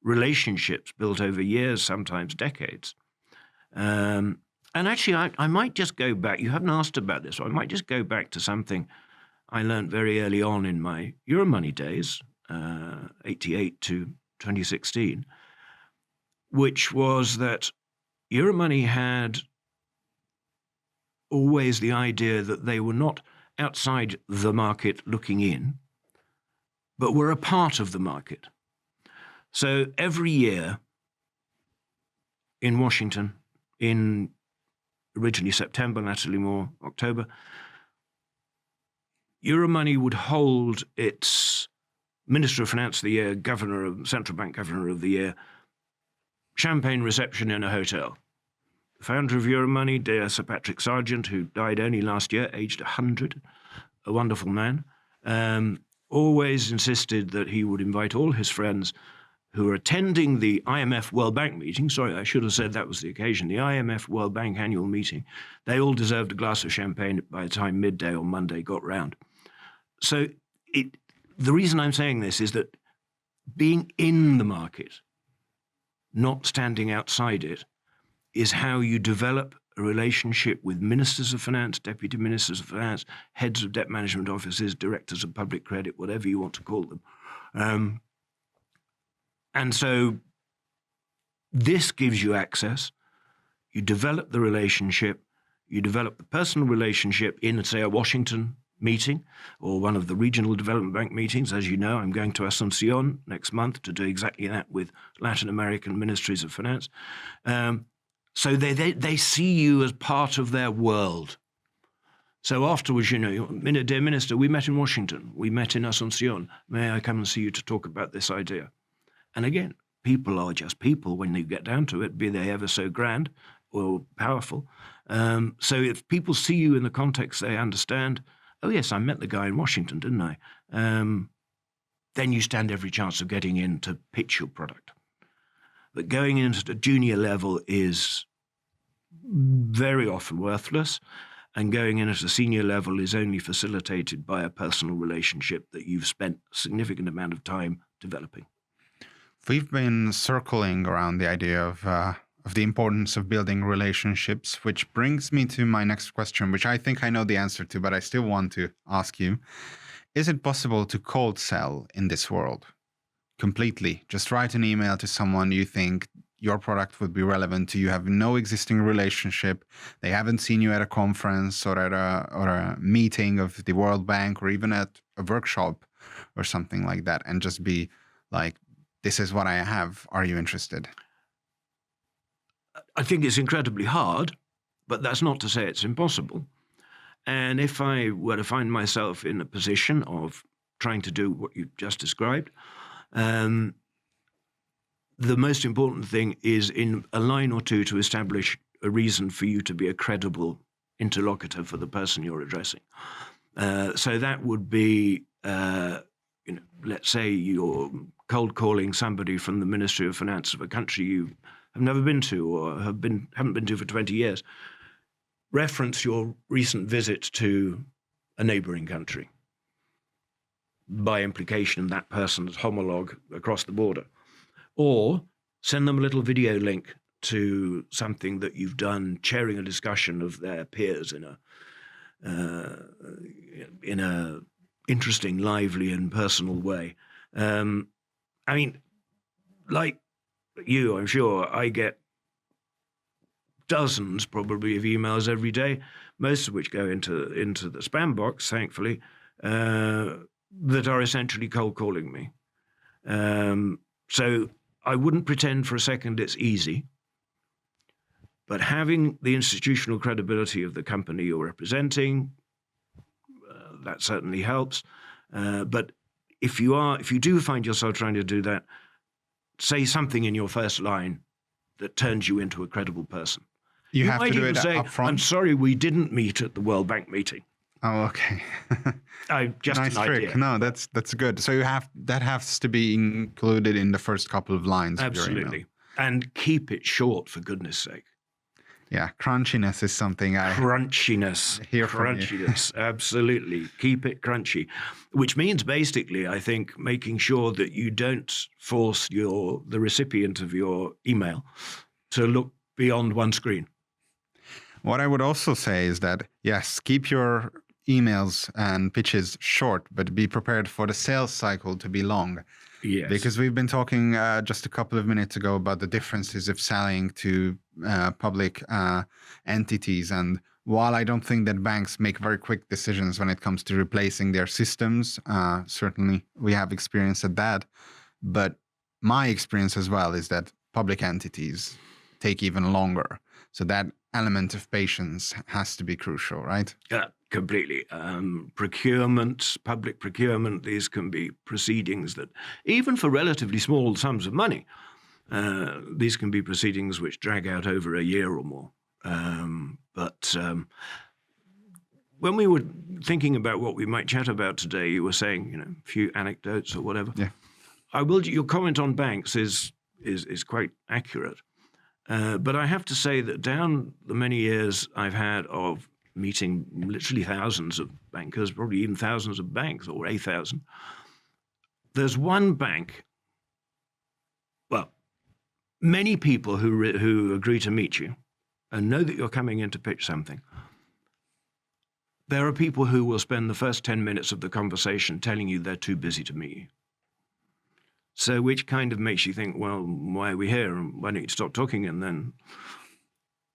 relationships built over years, sometimes decades. And actually, I might just go back. You haven't asked about this, so I might just go back to something I learned very early on in my Euromoney days, 88 to 2016, which was that Euromoney had always the idea that they were not outside the market looking in, but were a part of the market. So every year in Washington, in originally September, latterly more October, Euromoney would hold its Minister of Finance of the Year, Central Bank Governor of the Year, champagne reception in a hotel. The founder of Euromoney, dear Sir Patrick Sargent, who died only last year, aged 100, a wonderful man, always insisted that he would invite all his friends who were attending the IMF World Bank meeting. Sorry, I should have said that was the occasion. The IMF World Bank annual meeting. They all deserved a glass of champagne by the time midday on Monday got round. So the reason I'm saying this is that being in the market, not standing outside it, is how you develop a relationship with ministers of finance, deputy ministers of finance, heads of debt management offices, directors of public credit, whatever you want to call them. And so this gives you access. You develop the relationship. You develop the personal relationship in, say, a Washington meeting or one of the regional development bank meetings. As you know, I'm going to Asuncion next month to do exactly that with Latin American ministries of finance. So they see you as part of their world. So afterwards, dear Minister, we met in Washington. We met in Asuncion. May I come and see you to talk about this idea? And again, people are just people when you get down to it, be they ever so grand or powerful. So if people see you in the context they understand, oh yes, I met the guy in Washington, didn't I? Then you stand every chance of getting in to pitch your product. But going into the junior level is very often worthless, and going in at a senior level is only facilitated by a personal relationship that you've spent a significant amount of time developing. We've been circling around the idea of the importance of building relationships, which brings me to my next question, which I think I know the answer to, but I still want to ask you. Is it possible to cold sell in this world? Completely. Just write an email to someone you think your product would be relevant to. You have no existing relationship. They haven't seen you at a conference or at a meeting of the World Bank or even at a workshop or something like that, and just be like, this is what I have. Are you interested? I think it's incredibly hard, but that's not to say it's impossible. And if I were to find myself in a position of trying to do what you've just described, the most important thing is in a line or two to establish a reason for you to be a credible interlocutor for the person you're addressing. So that would be, let's say you're cold calling somebody from the Ministry of Finance of a country you have never been to or haven't been to for 20 years. Reference your recent visit to a neighboring country. By implication, that person's homologue across the border. Or send them a little video link to something that you've done, chairing a discussion of their peers in a interesting, lively, and personal way. I mean, like you, I'm sure I get dozens probably of emails every day, most of which go into the spam box, thankfully, that are essentially cold calling me. So I wouldn't pretend for a second it's easy, but having the institutional credibility of the company you're representing, that certainly helps. But if you do find yourself trying to do that, say something in your first line that turns you into a credible person. You have to do it say, up front. I'm sorry, we didn't meet at the World Bank meeting. Oh, okay. Just nice an trick. idea. No, that's good. So that has to be included in the first couple of lines. Absolutely. Of your email. And keep it short, for goodness sake. Yeah, crunchiness is something I hear from you. Absolutely. Keep it crunchy, which means basically, I think, making sure that you don't force the recipient of your email to look beyond one screen. What I would also say is that, yes, keep your emails and pitches short, but be prepared for the sales cycle to be long. Yes. Because we've been talking just a couple of minutes ago about the differences of selling to public entities and while I don't think that banks make very quick decisions when it comes to replacing their systems, certainly we have experience at that. But my experience as well is that public entities take even longer. So that element of patience has to be crucial, right? Yeah, completely. Procurement, public procurement, these can be proceedings that, even for relatively small sums of money, these can be proceedings which drag out over a year or more. But when we were thinking about what we might chat about today, you were saying, a few anecdotes or whatever. Yeah. Your comment on banks is quite accurate. But I have to say that down the many years I've had of meeting literally thousands of bankers, probably even thousands of banks, or 1,000, there's one bank, well, many people who agree to meet you and know that you're coming in to pitch something. There are people who will spend the first 10 minutes of the conversation telling you they're too busy to meet you. So which kind of makes you think, well, why are we here? And why don't you stop talking? And then,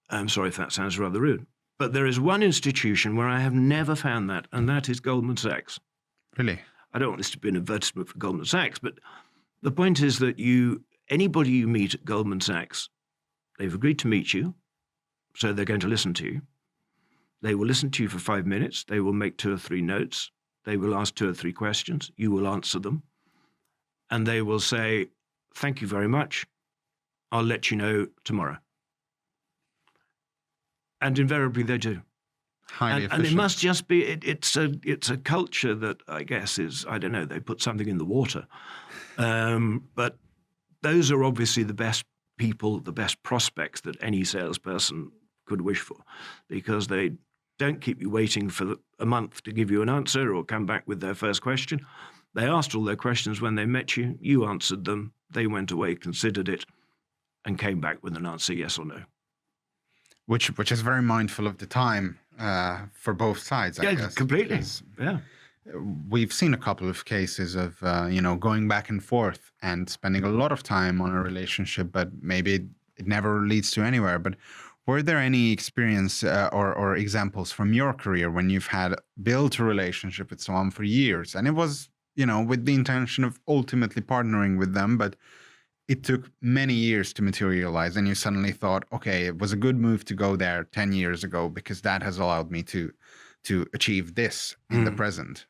I'm sorry if that sounds rather rude, but there is one institution where I have never found that, and that is Goldman Sachs. Really? I don't want this to be an advertisement for Goldman Sachs, but the point is that anybody you meet at Goldman Sachs, they've agreed to meet you, so they're going to listen to you. They will listen to you for 5 minutes. They will make 2 or 3 notes. They will ask 2 or 3 questions. You will answer them. And they will say, thank you very much. I'll let you know tomorrow. And invariably they do. Highly efficient. And it must just be, it's a culture that I guess is, I don't know, they put something in the water. But those are obviously the best people, the best prospects that any salesperson could wish for, because they don't keep you waiting for a month to give you an answer or come back with their first question. They asked all their questions when they met you. You answered them. They went away, considered it, and came back with an answer, yes or no. Which is very mindful of the time for both sides, I guess. Completely. Yeah. We've seen a couple of cases of, going back and forth and spending a lot of time on a relationship, but maybe it never leads to anywhere. But were there any experience or examples from your career when you've had built a relationship with someone for years, and it was, with the intention of ultimately partnering with them, but it took many years to materialize, and you suddenly thought, okay, it was a good move to go there 10 years ago because that has allowed me to achieve this in the present?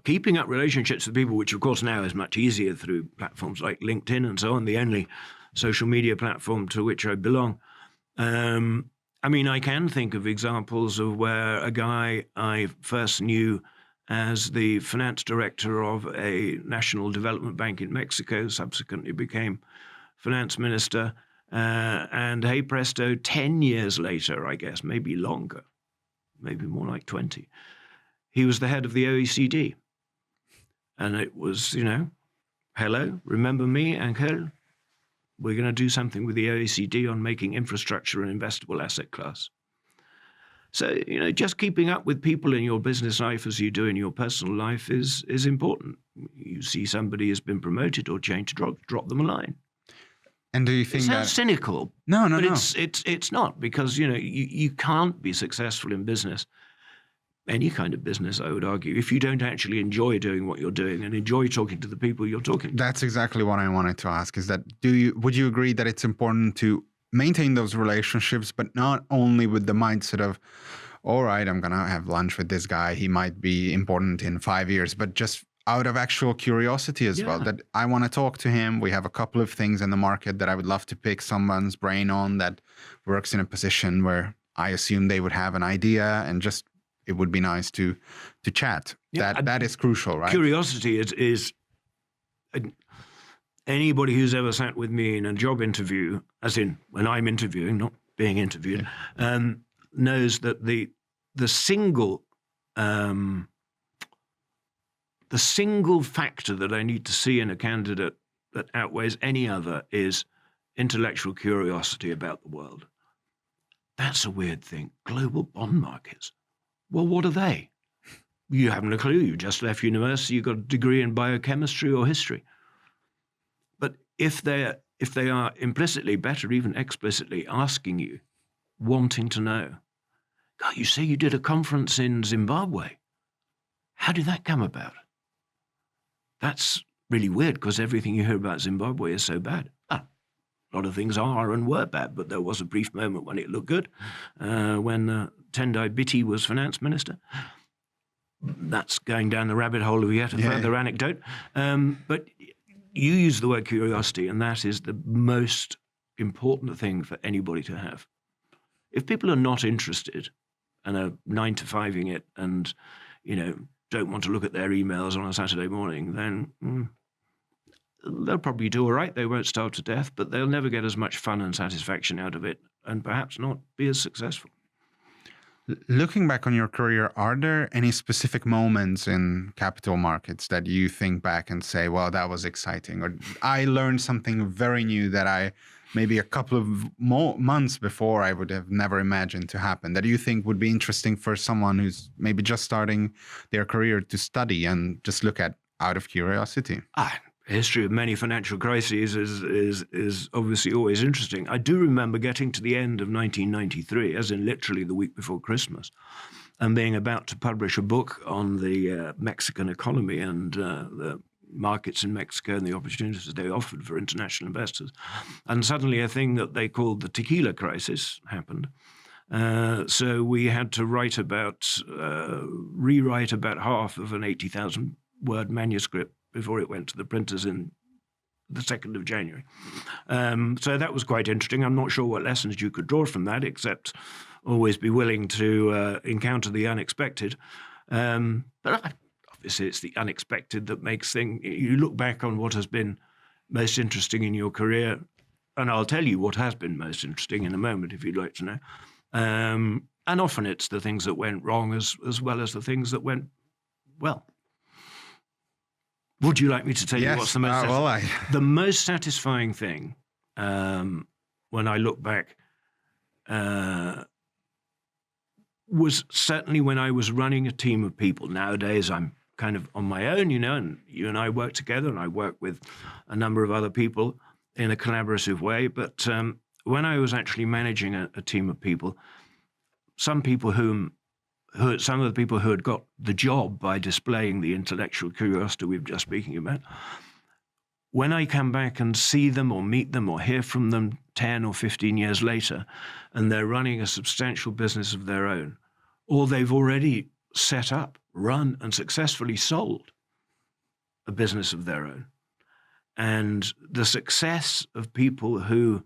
Keeping up relationships with people, which of course now is much easier through platforms like LinkedIn and so on, the only social media platform to which I belong. I can think of examples of where a guy I first knew as the finance director of a national development bank in Mexico, subsequently became finance minister, and hey presto, 10 years later, I guess, maybe longer, maybe more like 20, he was the head of the OECD. And it was, hello, remember me, Angel? We're going to do something with the OECD on making infrastructure an investable asset class. So, just keeping up with people in your business life as you do in your personal life is important. You see somebody has been promoted or changed, drop them a line. And do you think it sounds cynical? No. It's not, because you can't be successful in business, any kind of business, I would argue, if you don't actually enjoy doing what you're doing and enjoy talking to the people you're talking to. That's exactly what I wanted to ask. Is that would you agree that it's important to maintain those relationships, but not only with the mindset of, all right, I'm going to have lunch with this guy, he might be important in 5 years, but just out of actual curiosity as well, that I want to talk to him. We have a couple of things in the market that I would love to pick someone's brain on that works in a position where I assume they would have an idea, and just it would be nice to chat. Yeah, that is crucial, right? Curiosity is anybody who's ever sat with me in a job interview, as in when I'm interviewing, not being interviewed, knows that the single factor that I need to see in a candidate that outweighs any other is intellectual curiosity about the world. That's a weird thing. Global bond markets. Well, what are they? You haven't a clue. You just left university. You got a degree in biochemistry or history. But if they are implicitly, better even explicitly, asking you, wanting to know, God, you say you did a conference in Zimbabwe. How did that come about? That's really weird because everything you hear about Zimbabwe is so bad. A lot of things are and were bad, but there was a brief moment when it looked good, when Tendai Biti was finance minister. That's going down the rabbit hole of yet a further anecdote. But you use the word curiosity, and that is the most important thing for anybody to have. If people are not interested and are 9 to 5ing it and, don't want to look at their emails on a Saturday morning, then they'll probably do all right. They won't starve to death, but they'll never get as much fun and satisfaction out of it and perhaps not be as successful. Looking back on your career, are there any specific moments in capital markets that you think back and say, well, that was exciting, or I learned something very new that maybe a couple of months before I would have never imagined to happen, that you think would be interesting for someone who's maybe just starting their career to study and just look at out of curiosity? History of many financial crises is obviously always interesting. I do remember getting to the end of 1993, as in literally the week before Christmas, and being about to publish a book on the Mexican economy and the markets in Mexico and the opportunities they offered for international investors. And suddenly a thing that they called the tequila crisis happened. So we had to rewrite about half of an 80,000-word manuscript before it went to the printers in the 2nd of January. So that was quite interesting. I'm not sure what lessons you could draw from that, except always be willing to encounter the unexpected. But obviously it's the unexpected that makes things. You look back on what has been most interesting in your career, and I'll tell you what has been most interesting in a moment if you'd like to know. And often it's the things that went wrong as well as the things that went well. Would you like me to tell you what's the most the most satisfying thing when I look back was certainly when I was running a team of people. Nowadays I'm kind of on my own, and you and I work together, and I work with a number of other people in a collaborative way. But when I was actually managing a team of people, some of the people who had got the job by displaying the intellectual curiosity we've just speaking about, when I come back and see them or meet them or hear from them 10 or 15 years later, and they're running a substantial business of their own, or they've already set up, run, and successfully sold a business of their own, and the success of people who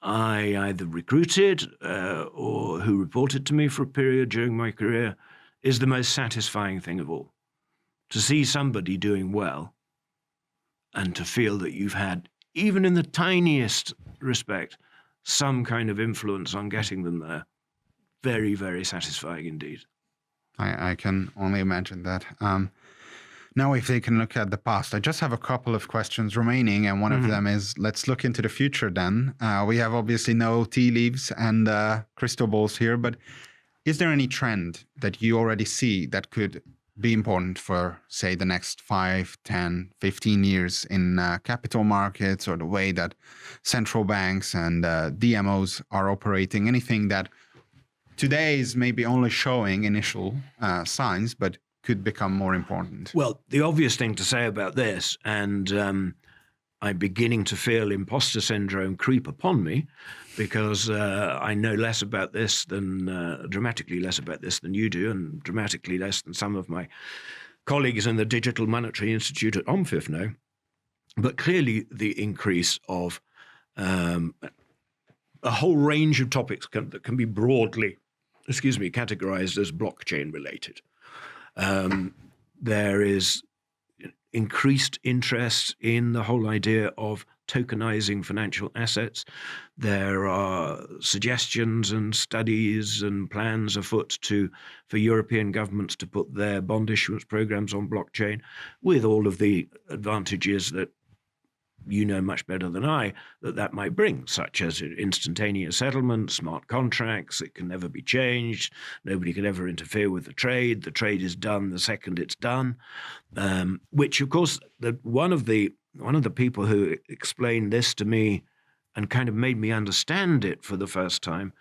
I either recruited or who reported to me for a period during my career is the most satisfying thing of all. To see somebody doing well and to feel that you've had, even in the tiniest respect, some kind of influence on getting them there. Very, very satisfying indeed. I can only imagine that. Now, if they can look at the past, I just have a couple of questions remaining, and one of them is, let's look into the future then. We have obviously no tea leaves and crystal balls here, but is there any trend that you already see that could be important for, say, the next 5, 10, 15 years in capital markets, or the way that central banks and DMOs are operating? Anything that today is maybe only showing initial signs, but could become more important? Well, the obvious thing to say about this, and I'm beginning to feel imposter syndrome creep upon me, because I know less about this than, dramatically less about this than you do, and dramatically less than some of my colleagues in the Digital Monetary Institute at OMFIF know. But clearly the increase of a whole range of topics that can be broadly, categorized as blockchain related. There is increased interest in the whole idea of tokenizing financial assets. There are suggestions and studies and plans afoot for European governments to put their bond issuance programs on blockchain, with all of the advantages that you know much better than I that might bring, such as instantaneous settlement, smart contracts. It can never be changed. Nobody can ever interfere with the trade. The trade is done the second it's done. Which, of course, one of the people who explained this to me and kind of made me understand it for the first time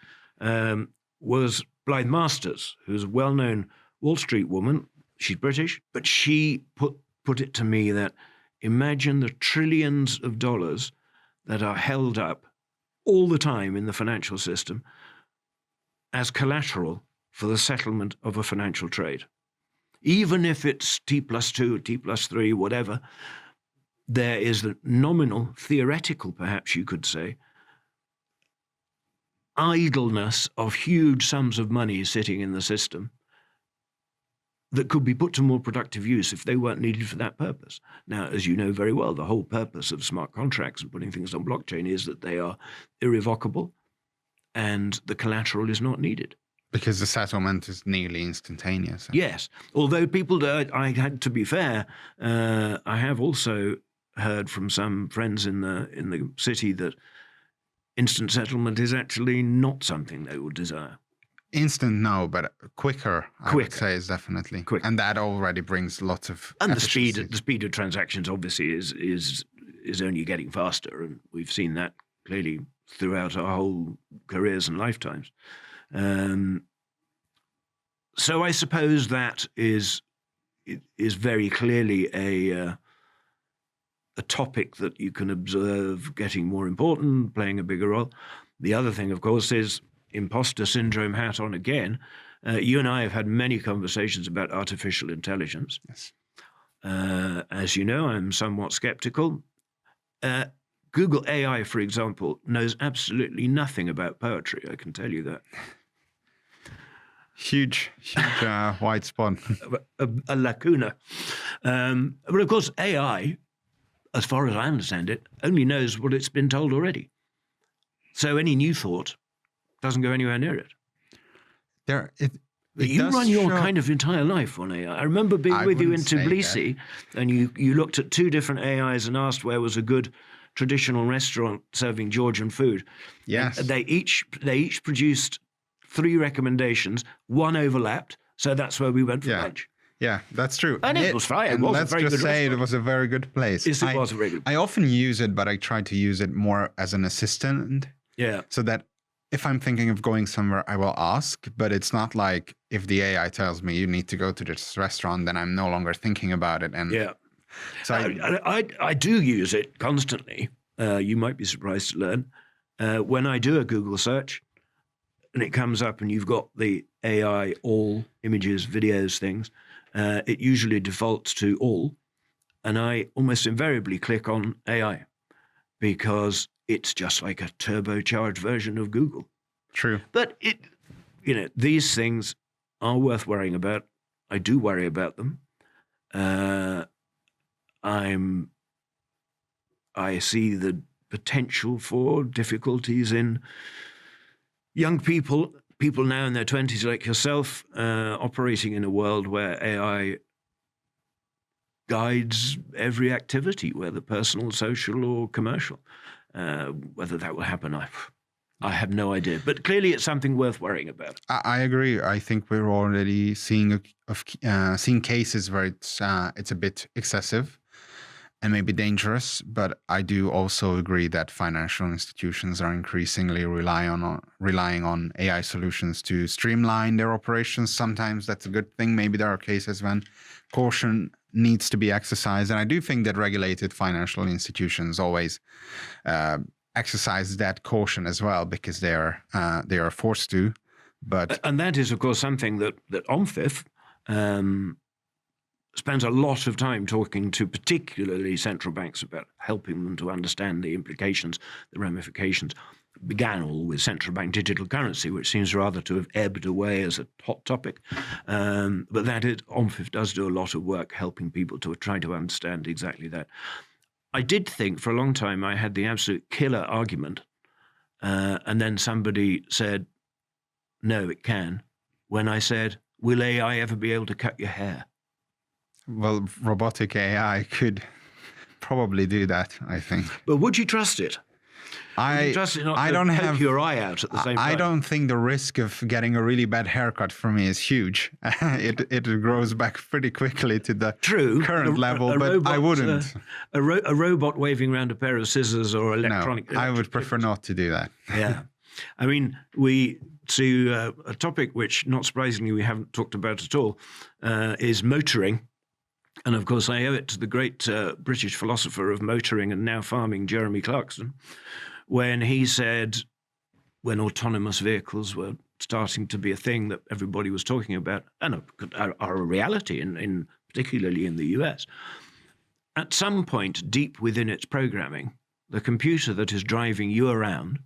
was Blythe Masters, who's a well-known Wall Street woman. She's British, but she put it to me that imagine the trillions of dollars that are held up all the time in the financial system as collateral for the settlement of a financial trade. Even if it's T+2, T+3, whatever, there is the nominal, theoretical, perhaps you could say, idleness of huge sums of money sitting in the system that could be put to more productive use if they weren't needed for that purpose. Now, as you know very well, the whole purpose of smart contracts and putting things on blockchain is that they are irrevocable and the collateral is not needed. Because the settlement is nearly instantaneous. Yes, although people do, I had to be fair, I have also heard from some friends in the city that instant settlement is actually not something they would desire. Instant, no, but quicker, I would say, is definitely quick. And that already brings lots of and the speed of transactions obviously is only getting faster, and we've seen that clearly throughout our whole careers and lifetimes. So I suppose that is very clearly a topic that you can observe getting more important, playing a bigger role. The other thing, of course, is imposter syndrome hat on again. You and I have had many conversations about artificial intelligence. Yes. As you know, I'm somewhat skeptical. Google AI, for example, knows absolutely nothing about poetry. I can tell you that. Huge white spot. a lacuna. But of course, AI, as far as I understand it, only knows what it's been told already. So any new thought doesn't go anywhere near it. You run your kind of entire life on AI. I remember being with you in Tbilisi, and you looked at two different AIs and asked where was a good traditional restaurant serving Georgian food. Yes. And they each produced 3 recommendations. One overlapped, so that's where we went for lunch. Yeah, that's true. And it was fine. And let's just say it was a very good place. Yes, it was a very good place. I often use it, but I try to use it more as an assistant. Yeah. So that if I'm thinking of going somewhere, I will ask, but it's not like if the AI tells me you need to go to this restaurant, then I'm no longer thinking about it. And yeah. So I do use it constantly. You might be surprised to learn. When I do a Google search and it comes up and you've got the AI, all images, videos, things, it usually defaults to all. And I almost invariably click on AI because it's just like a turbocharged version of Google. True. But these things are worth worrying about. I do worry about them. I see the potential for difficulties in young people now in their 20s like yourself, operating in a world where AI guides every activity, whether personal, social, or commercial. Whether that will happen, I have no idea. But clearly it's something worth worrying about. I agree. I think we're already seeing cases where it's a bit excessive and maybe dangerous. But I do also agree that financial institutions are increasingly relying on AI solutions to streamline their operations. Sometimes that's a good thing. Maybe there are cases when caution needs to be exercised. And I do think that regulated financial institutions always exercise that caution as well because they are forced to. And that is, of course, something that OMFIF spends a lot of time talking to particularly central banks about, helping them to understand the implications, the ramifications. It began all with central bank digital currency, which seems rather to have ebbed away as a hot topic. But OMFIF does do a lot of work helping people to try to understand exactly that. I did think for a long time I had the absolute killer argument, and then somebody said, no, it can, when I said, will AI ever be able to cut your hair? Well, robotic AI could probably do that, I think. But would you trust it? I don't have your eye out at the same time. I don't think the risk of getting a really bad haircut for me is huge. It grows back pretty quickly to the current level, but I wouldn't. A robot waving around a pair of scissors or electronic. No, I would prefer not to do that. Yeah. I mean, to a topic which, not surprisingly, we haven't talked about at all, is motoring. And of course, I owe it to the great British philosopher of motoring and now farming, Jeremy Clarkson, when he said, when autonomous vehicles were starting to be a thing that everybody was talking about, and are a reality, particularly in the US, at some point deep within its programming, the computer that is driving you around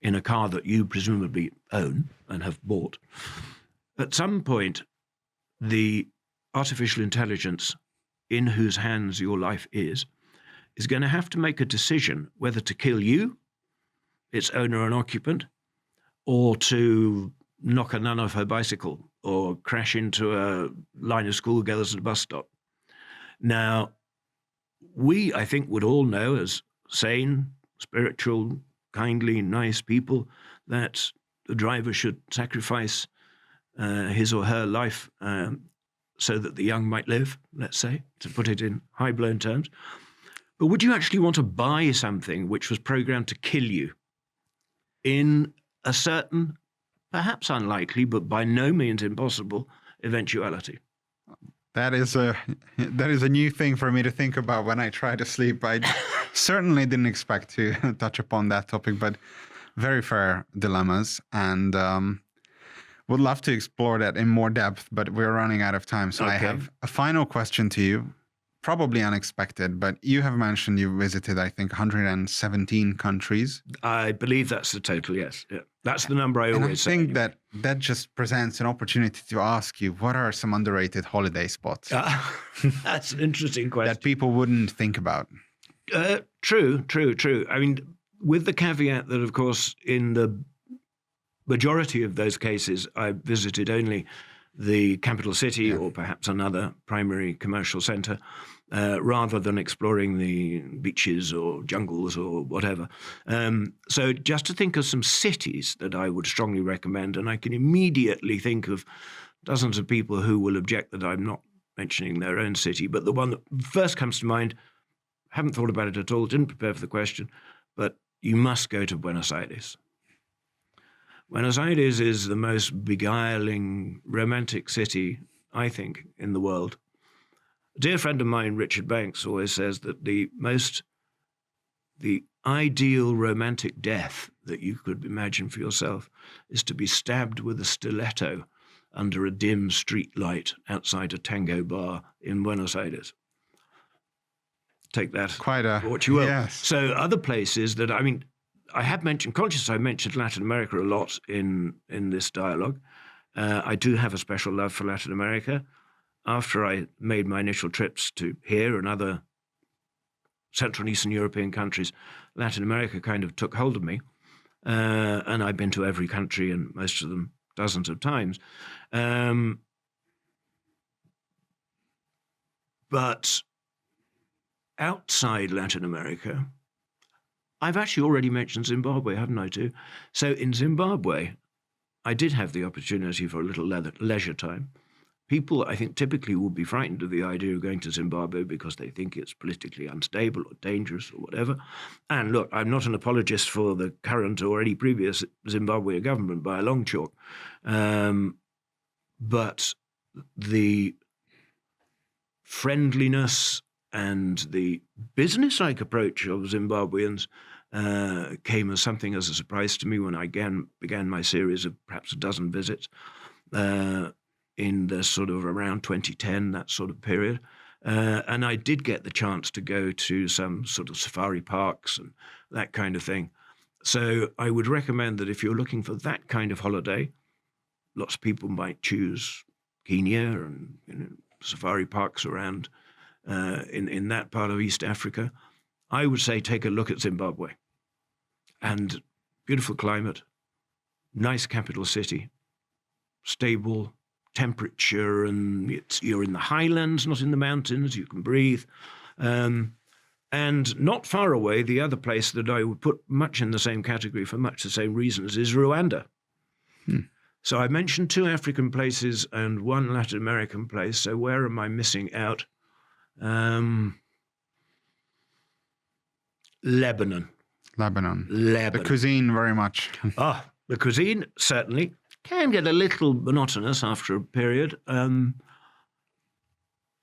in a car that you presumably own and have bought, at some point, the artificial intelligence in whose hands your life is going to have to make a decision whether to kill you, its owner and occupant, or to knock a nun off her bicycle or crash into a line of schoolgirls at a bus stop. Now, we, I think, would all know as sane, spiritual, kindly, nice people that the driver should sacrifice his or her life so that the young might live, let's say, to put it in high-blown terms. But would you actually want to buy something which was programmed to kill you in a certain, perhaps unlikely, but by no means impossible eventuality? That is a new thing for me to think about when I try to sleep. I certainly didn't expect to touch upon that topic, but very fair dilemmas, and would love to explore that in more depth, but we're running out of time. So okay. I have a final question to you, probably unexpected, but you have mentioned you visited, I think, 117 countries. I believe that's the total, yes. Yeah. That's the number I always say. And I think that just presents an opportunity to ask you, what are some underrated holiday spots? That's an interesting question. That people wouldn't think about. True. I mean, with the caveat that, of course, in the majority of those cases, I visited only the capital city or perhaps another primary commercial centre, rather than exploring the beaches or jungles or whatever. So just to think of some cities that I would strongly recommend, and I can immediately think of dozens of people who will object that I'm not mentioning their own city, but the one that first comes to mind, haven't thought about it at all, didn't prepare for the question, but you must go to Buenos Aires. Buenos Aires is the most beguiling, romantic city, I think, in the world. A dear friend of mine, Richard Banks, always says that the ideal romantic death that you could imagine for yourself is to be stabbed with a stiletto under a dim street light outside a tango bar in Buenos Aires. Take that for what you will. Yes. So other places that, I mean, I have mentioned, conscious I mentioned Latin America a lot in this dialogue. I do have a special love for Latin America. After I made my initial trips to here and other Central and Eastern European countries, Latin America kind of took hold of me. And I've been to every country, and most of them dozens of times. But outside Latin America, I've actually already mentioned Zimbabwe, haven't I, too? So in Zimbabwe, I did have the opportunity for a little leisure time. People, I think, typically would be frightened of the idea of going to Zimbabwe because they think it's politically unstable or dangerous or whatever. And look, I'm not an apologist for the current or any previous Zimbabwe government by a long chalk. But the friendliness and the business-like approach of Zimbabweans came as something as a surprise to me when I began my series of perhaps a dozen visits in the sort of around 2010, that sort of period. And I did get the chance to go to some sort of safari parks and that kind of thing. So I would recommend that if you're looking for that kind of holiday, lots of people might choose Kenya and safari parks around in that part of East Africa. I would say take a look at Zimbabwe. And beautiful climate, nice capital city, stable temperature, and you're in the highlands, not in the mountains, you can breathe. And not far away, the other place that I would put much in the same category for much the same reasons is Rwanda. So I mentioned 2 African places and 1 Latin American place. So where am I missing out? Lebanon. The cuisine very much. The cuisine certainly can get a little monotonous after a period,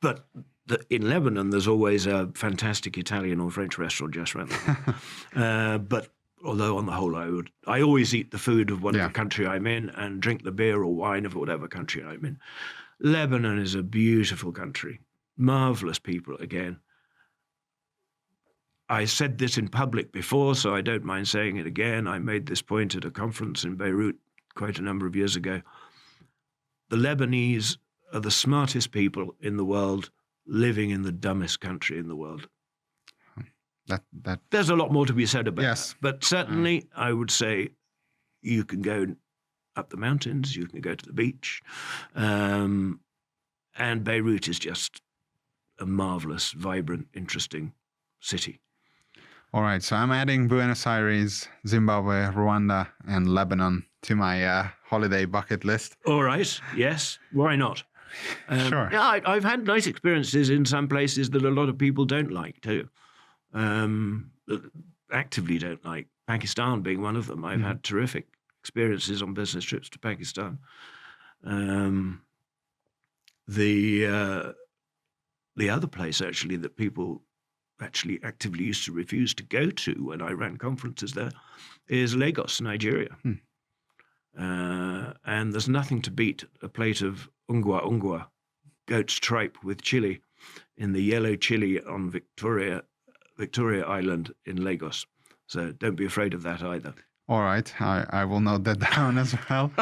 but in Lebanon there's always a fantastic Italian or French restaurant just around the corner. But although on the whole I always eat the food of whatever country I'm in and drink the beer or wine of whatever country I'm in. Lebanon is a beautiful country, marvelous people again. I said this in public before, so I don't mind saying it again. I made this point at a conference in Beirut quite a number of years ago. The Lebanese are the smartest people in the world living in the dumbest country in the world. There's a lot more to be said about that. But certainly I would say you can go up the mountains, you can go to the beach, and Beirut is just a marvelous, vibrant, interesting city. All right, so I'm adding Buenos Aires, Zimbabwe, Rwanda, and Lebanon to my holiday bucket list. All right, yes, why not? Sure. Yeah, I've had nice experiences in some places that a lot of people don't like too. Actively don't like. Pakistan being one of them. I've had terrific experiences on business trips to Pakistan. The other place actually that people actually actively used to refuse to go to when I ran conferences there is Lagos, Nigeria. And there's nothing to beat a plate of ungwa, goat's tripe with chili in the yellow chili on Victoria Island in Lagos. So don't be afraid of that either. All right, I will note that down as well.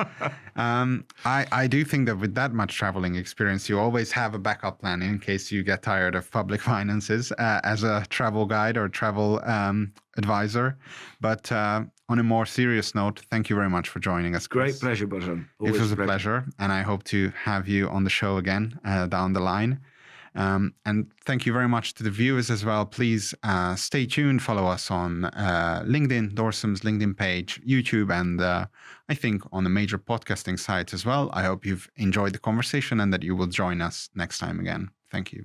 I do think that with that much traveling experience, you always have a backup plan in case you get tired of public finances as a travel guide or travel advisor. But on a more serious note, thank you very much for joining us, Chris. Great pleasure, Dorsum. It was a pleasure, and I hope to have you on the show again down the line. And thank you very much to the viewers as well. Please stay tuned, follow us on LinkedIn, Dorsum's LinkedIn page, YouTube, and I think on the major podcasting sites as well. I hope you've enjoyed the conversation and that you will join us next time again. Thank you.